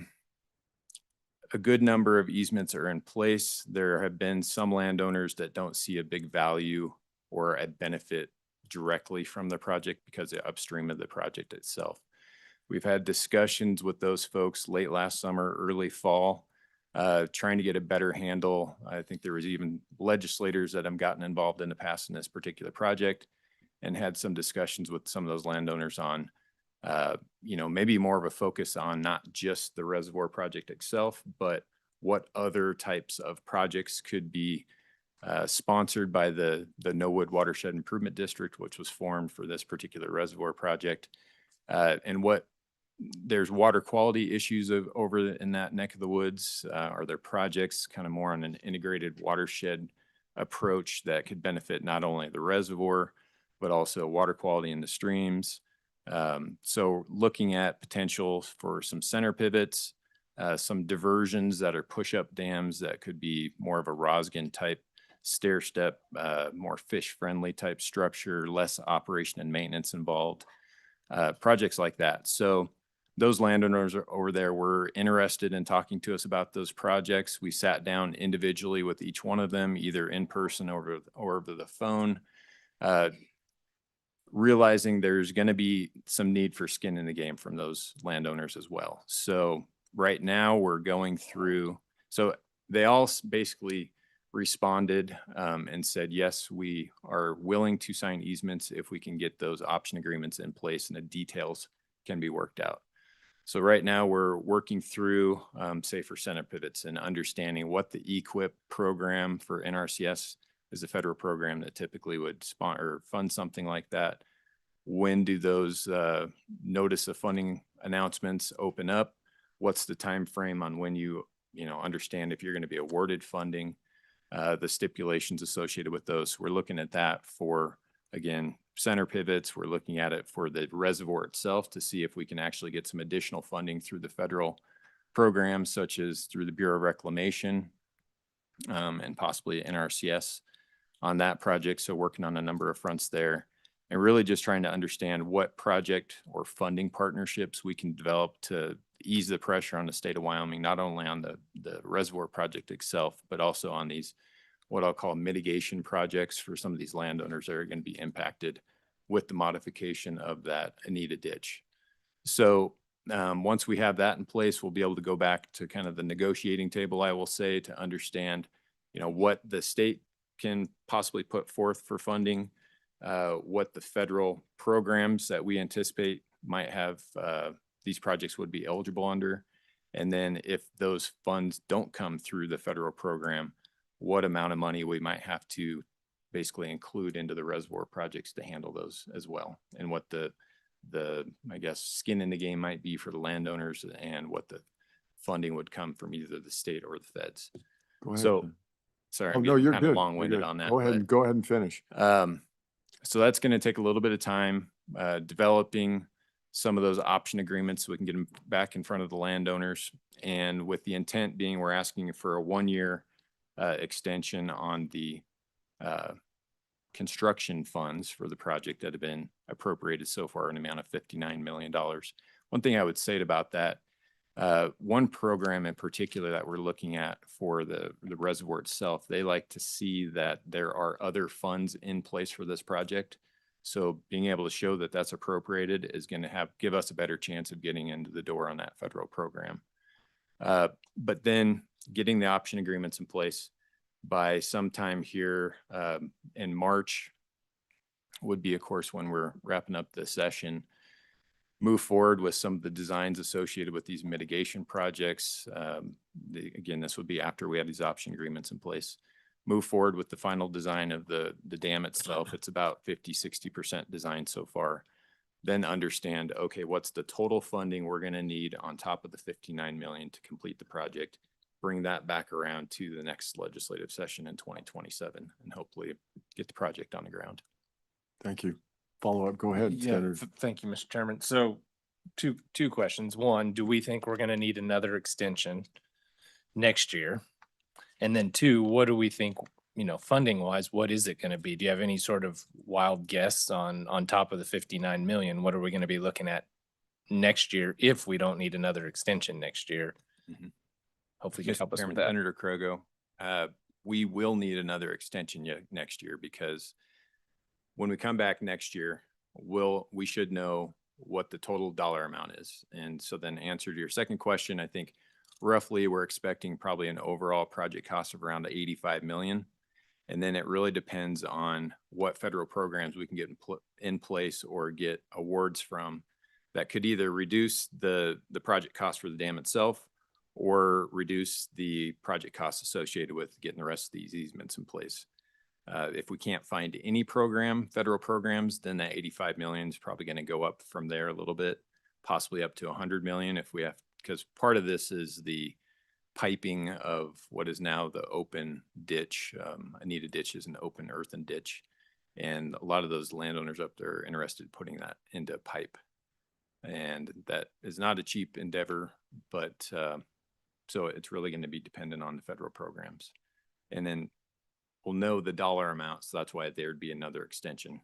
good number of easements are in place. There have been some landowners that don't see a big value or a benefit directly from the project because they're upstream of the project itself. We've had discussions with those folks late last summer, early fall, trying to get a better handle. I think there was even legislators that have gotten involved in the past in this particular project, and had some discussions with some of those landowners on, maybe more of a focus on not just the reservoir project itself, but what other types of projects could be sponsored by the Nowood Watershed Improvement District, which was formed for this particular reservoir project. And there's water quality issues over in that neck of the woods. Are there projects kind of more on an integrated watershed approach that could benefit not only the reservoir, but also water quality in the streams? So looking at potential for some center pivots, some diversions that are push-up dams that could be more of a Rosgan type stair step, more fish-friendly type structure, less operation and maintenance involved, projects like that. So those landowners over there were interested in talking to us about those projects. We sat down individually with each one of them, either in person or over the phone, realizing there's going to be some need for skin in the game from those landowners as well. So Right now, we're going through, so they all basically responded and said, yes, we are willing to sign easements if we can get those option agreements in place and the details can be worked out. So right now, we're working through, say for Senate pivots and understanding what the EQIP program for NRCS is, a federal program that typically would sponsor or fund something like that. When do those notice of funding announcements open up? What's the time frame on when you understand if you're going to be awarded funding, the stipulations associated with those? We're looking at that for, again, center pivots. We're looking at it for the reservoir itself to see if we can actually get some additional funding through the federal programs, such as through the Bureau of Reclamation and possibly NRCS on that project. So working on a number of fronts there, and really just trying to understand what project or funding partnerships we can develop to ease the pressure on the state of Wyoming, not only on the reservoir project itself, but also on these, what I'll call mitigation projects for some of these landowners that are going to be impacted with the modification of that Anita ditch. So once we have that in place, we'll be able to go back to kind of the negotiating table, I will say, to understand, what the state can possibly put forth for funding, what the federal programs that we anticipate might have these projects would be eligible under. And then if those funds don't come through the federal program, what amount of money we might have to basically include into the reservoir projects to handle those as well. And what the I guess, skin in the game might be for the landowners, and what the funding would come from either the state or the feds. Go ahead. So, sorry, Oh, I'm no, getting you're kind of good. You're long-winded good. on that. Go ahead but- and go ahead and finish. So that's going to take a little bit of time, developing some of those option agreements so we can get them back in front of the landowners. And with the intent being, we're asking for a 1-year extension on the construction funds for the project that have been appropriated so far in an amount of $59 million. One thing I would say about that, one program in particular that we're looking at for the reservoir itself, they like to see that there are other funds in place for this project. So being able to show that that's appropriated is going to give us a better chance of getting into the door on that federal program. But then getting the option agreements in place by sometime here in March would be, of course, when we're wrapping up the session. Move forward with some of the designs associated with these mitigation projects. Again, this would be after we have these option agreements in place. Move forward with the final design of the dam itself. It's about 50-60% designed so far. Then understand, okay, what's the total funding we're going to need on top of the $59 million to complete the project. Bring that back around to the next legislative session in 2027 and hopefully get the project on the ground. Thank you. Follow up. Go ahead, Yeah, Senator. thank you, Mr. Chairman. So two questions. One, do we think we're going to need another extension next year? And then two, what do we think, funding wise, what is it going to be? Do you have any sort of wild guess on top of the 59 million? What are we going to be looking at next year if we don't need another extension next year? Mhm. Hopefully you can help us with Chairman, that. Senator Krogo, we will need another extension next year, because when we come back next year, we should know what the total dollar amount is. And so then answer to your second question, I think roughly we're expecting probably an overall project cost of around 85 million. And then it really depends on what federal programs we can get in place or get awards from that could either reduce the project cost for the dam itself or reduce the project costs associated with getting the rest of these easements in place. If we can't find any federal programs, then that 85 million is probably going to go up from there a little bit, possibly up to 100 million if we have, because part of this is the piping of what is now the open ditch. Anita ditch is an open earthen ditch. And a lot of those landowners up there are interested in putting that into pipe. And that is not a cheap endeavor, but so it's really going to be dependent on the federal programs. And then we'll know the dollar amount. So that's why there'd be another extension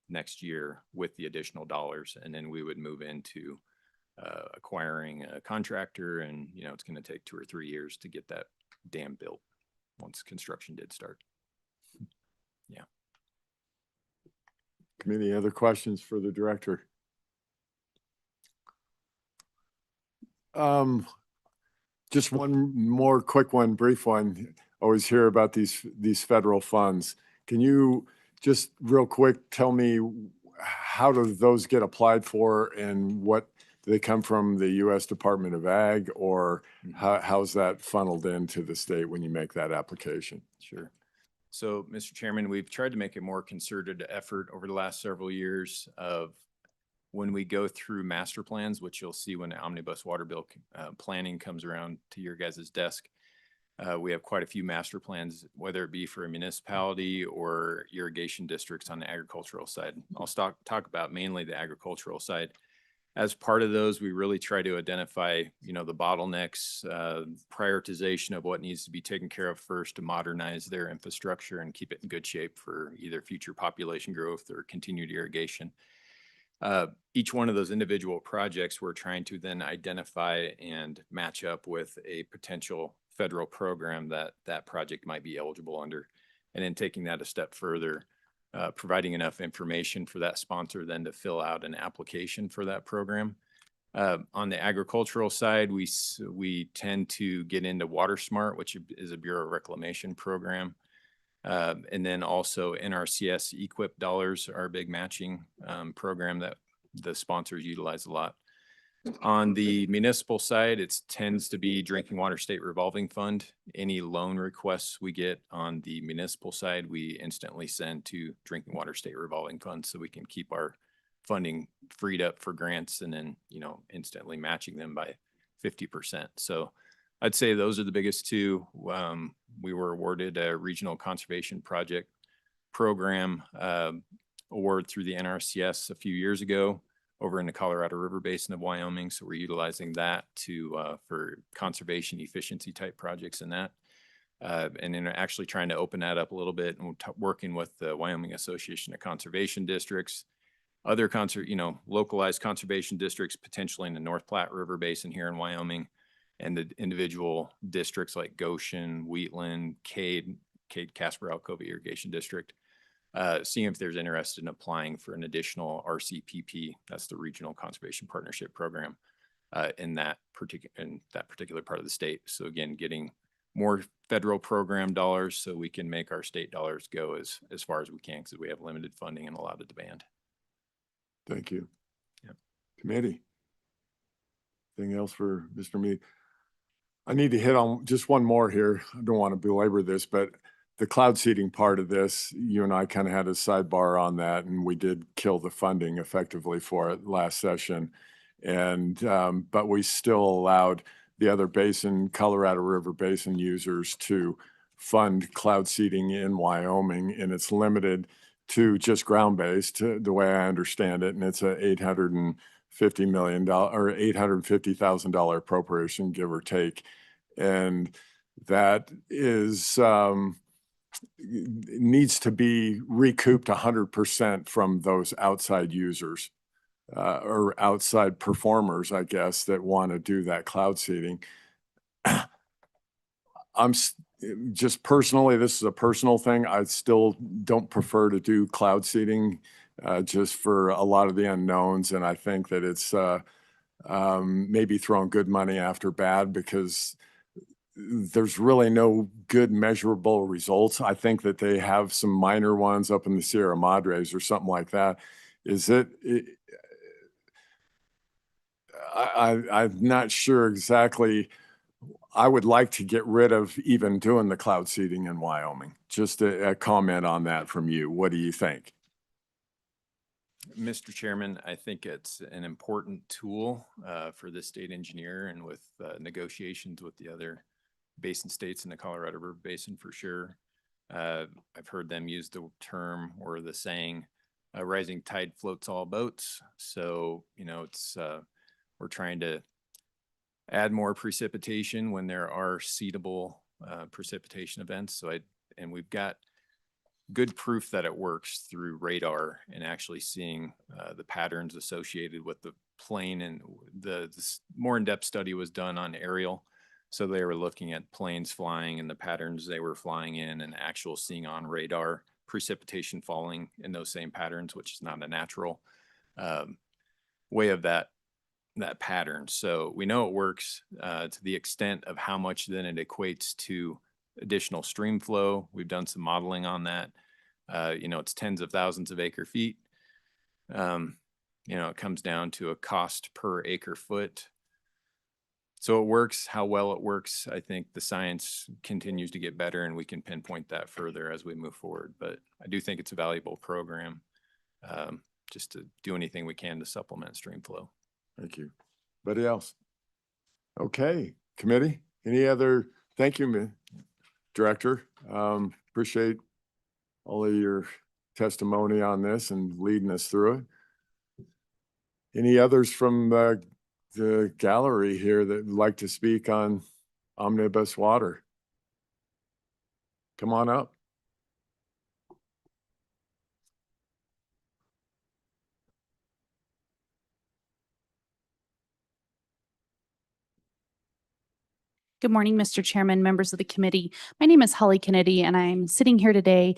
next year with the additional dollars. And then we would move into acquiring a contractor, and it's going to take 2 or 3 years to get that dam built once construction did start. Yeah. Committee, other questions for the director? Just one more quick one, brief one. Always hear about these federal funds. Can you just real quick tell me how do those get applied for and what, do they come from the U.S. Department of Ag, or how's that funneled into the state when you make that application? Sure. So, Mr. Chairman, we've tried to make a more concerted effort over the last several years of when we go through master plans, which you'll see when the omnibus water bill planning comes around to your guys' desk. We have quite a few master plans, whether it be for a municipality or irrigation districts on the agricultural side. I'll talk about mainly the agricultural side. As part of those, we really try to identify, the bottlenecks, prioritization of what needs to be taken care of first to modernize their infrastructure and keep it in good shape for either future population growth or continued irrigation. Each one of those individual projects, we're trying to then identify and match up with a potential federal program that project might be eligible under. And then taking that a step further, providing enough information for that sponsor then to fill out an application for that program. On the agricultural side, we tend to get into Water Smart, which is a Bureau of Reclamation program. And then also NRCS EQIP dollars are a big matching program that the sponsors utilize a lot. On the municipal side, it tends to be Drinking Water State Revolving Fund. Any loan requests we get on the municipal side, we instantly send to Drinking Water State Revolving Fund so we can keep our funding freed up for grants and then, instantly matching them by 50%. So I'd say those are the biggest two. We were awarded a regional conservation project program award through the NRCS a few years ago over in the Colorado River Basin of Wyoming. So we're utilizing that for conservation efficiency type projects in that. And then actually trying to open that up a little bit and working with the Wyoming Association of Conservation Districts, other localized conservation districts, potentially in the North Platte River Basin here in Wyoming, and the individual districts like Goshen, Wheatland, Cade, Casper Alcova Irrigation District, seeing if there's interest in applying for an additional RCPP, that's the Regional Conservation Partnership Program, in that particular part of the state. So again, getting more federal program dollars so we can make our state dollars go as far as we can, because we have limited funding and a lot of demand. Thank you. Yep. Committee. Anything else for Mr. Mead? I need to hit on just one more here. I don't want to belabor this, but the cloud seeding part of this, you and I kind of had a sidebar on that, and we did kill the funding effectively for it last session. And, but we still allowed the other basin, Colorado River Basin users to fund cloud seeding in Wyoming, and it's limited to just ground-based, the way I understand it, and it's a $850 million or $850,000 appropriation, give or take, and that is needs to be recouped 100% from those outside users or outside performers, I guess, that want to do that cloud seeding. Just personally, this is a personal thing. I still don't prefer to do cloud seeding just for a lot of the unknowns. And I think that it's maybe throwing good money after bad because there's really no good measurable results. I think that they have some minor ones up in the Sierra Madres or something like that. I'm not sure exactly. I would like to get rid of even doing the cloud seeding in Wyoming. Just a comment on that from you. What do you think? Mr. Chairman, I think it's an important tool for the state engineer and with negotiations with the other basin states in the Colorado River Basin for sure. I've heard them use the term or the saying, rising tide floats all boats. So, it's we're trying to add more precipitation when there are seedable precipitation events. And we've got good proof that it works through radar and actually seeing the patterns associated with the plane. And the more in-depth study was done on aerial. So they were looking at planes flying and the patterns they were flying in and actual seeing on radar precipitation falling in those same patterns, which is not a natural way of that that pattern. So we know it works to the extent of how much then it equates to additional stream flow. We've done some modeling on that. It's tens of thousands of acre feet. It comes down to a cost per acre foot. So it works. How well it works, I think the science continues to get better and we can pinpoint that further as we move forward. But I do think it's a valuable program, just to do anything we can to supplement stream flow. Thank you. Anybody else? Okay, committee, thank you, Director. Appreciate all of your testimony on this and leading us through it. Any others from the gallery here that would like to speak on omnibus water? Come on up. Good morning, Mr. Chairman, members of the committee. My name is Holly Kennedy, and I'm sitting here today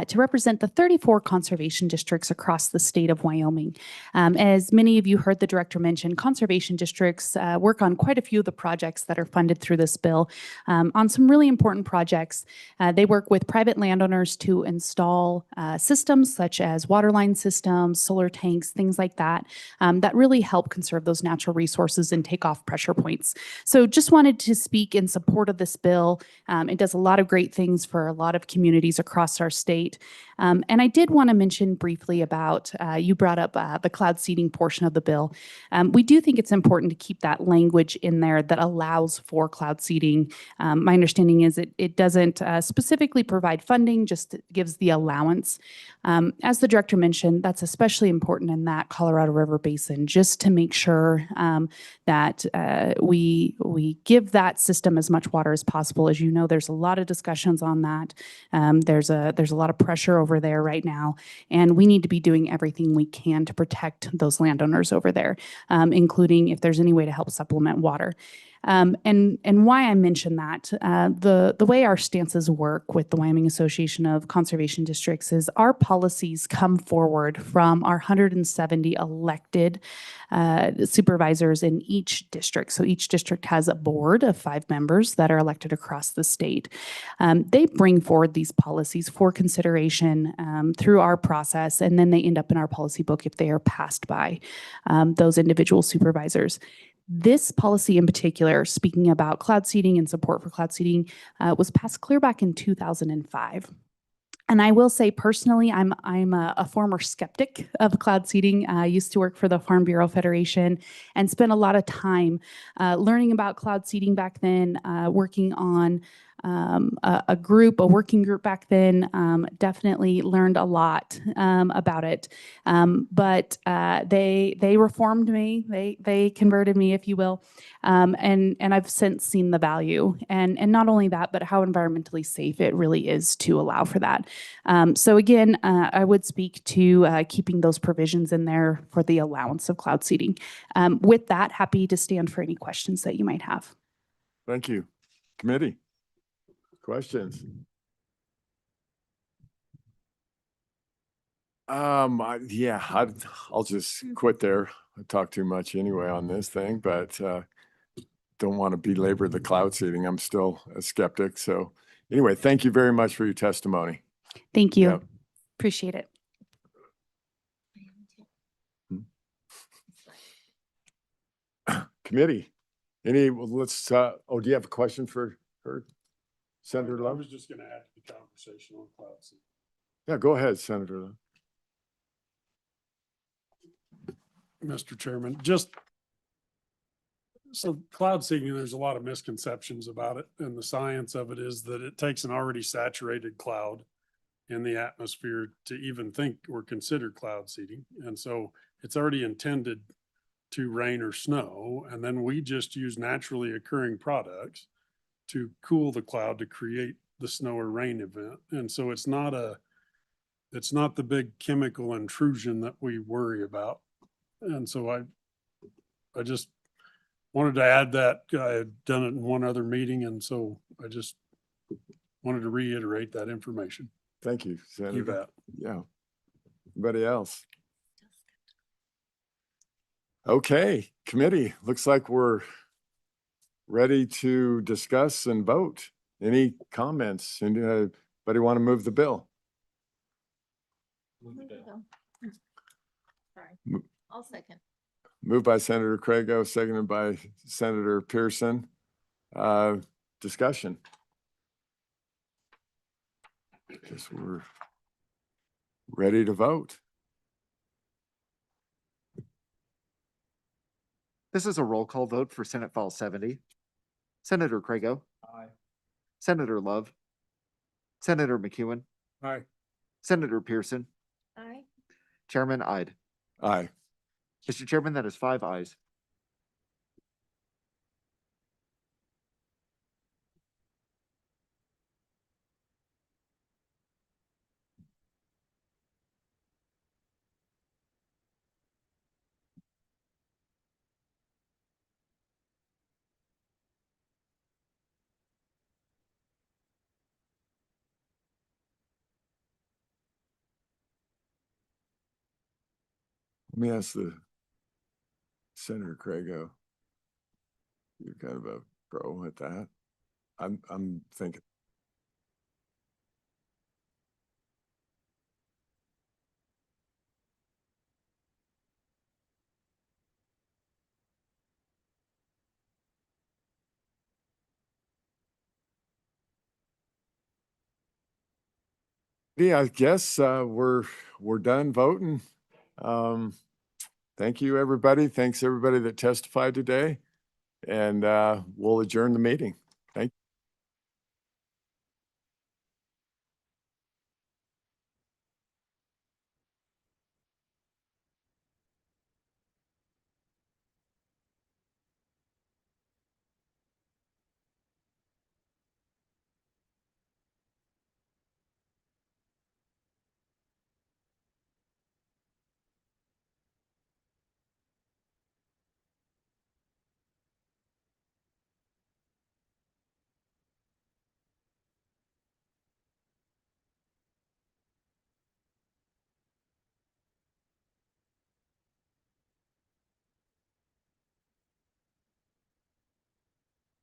to represent the 34 conservation districts across the state of Wyoming. As many of you heard the director mention, conservation districts work on quite a few of the projects that are funded through this bill. On some really important projects, they work with private landowners to install systems such as water line systems, solar tanks, things like that, that really help conserve those natural resources and take off pressure points. So just wanted to speak in support of this bill. It does a lot of great things for a lot of communities across our state. And I did want to mention briefly about, you brought up the cloud seeding portion of the bill. We do think it's important to keep that language in there that allows for cloud seeding. My understanding is it doesn't specifically provide funding, just gives the allowance. As the director mentioned, that's especially important in that Colorado River Basin, just to make sure that we give that system as much water as possible. As you know, there's a lot of discussions on that. There's a lot of pressure over there right now, and we need to be doing everything we can to protect those landowners over there, including if there's any way to help supplement water. And why I mention that, the way our stances work with the Wyoming Association of Conservation Districts is our policies come forward from our 170 elected supervisors in each district. So each district has a board of 5 members that are elected across the state. They bring forward these policies for consideration through our process, and then they end up in our policy book if they are passed by those individual supervisors. This policy in particular, speaking about cloud seeding and support for cloud seeding, was passed clear back in 2005. And I will say personally, I'm a former skeptic of cloud seeding. I used to work for the Farm Bureau Federation and spent a lot of time learning about cloud seeding back then, working on a working group back then. Definitely learned a lot about it. But they reformed me. They converted me, if you will. And I've since seen the value. And not only that, but how environmentally safe it really is to allow for that. So again, I would speak to keeping those provisions in there for the allowance of cloud seeding. With that, happy to stand for any questions that you might have. Thank you. Committee. Questions? I'll just quit there. I talk too much anyway on this thing, but don't want to belabor the cloud seeding. I'm still a skeptic. So anyway, thank you very much for your testimony. Thank you. Yep. Appreciate it. Committee. Do you have a question for her? Senator I Love? was just going to add to the conversation on cloud seeding. Yeah, go ahead, Senator Love. Mr. Chairman, so cloud seeding, there's a lot of misconceptions about it. And the science of it is that it takes an already saturated cloud in the atmosphere to even think or consider cloud seeding. And so it's already intended to rain or snow. And then we just use naturally occurring products to cool the cloud to create the snow or rain event. And so it's not the big chemical intrusion that we worry about. And so I just wanted to add that. I had done it in one other meeting, and so I just wanted to reiterate that information. Thank you, Senator. You bet. Yeah. Anybody else? Okay, committee, looks like we're ready to discuss and vote. Any comments? Anybody want to move the bill? Sorry. I'll second. Moved by Senator Crago, seconded by Senator Pearson. Discussion. Guess we're ready to vote. This is a roll call vote for Senate File 70. Senator Crago. Aye. Senator Love. Senator McEwen. Aye. Senator Pearson. Aye. Chairman Ide. Aye. Mr. Chairman, that is 5 ayes. Let me ask the Senator Crago. You're kind of a pro at that. I'm thinking. Yeah, I guess we're done voting. Thank you, everybody. Thanks everybody that testified today. And we'll adjourn the meeting. Thank you.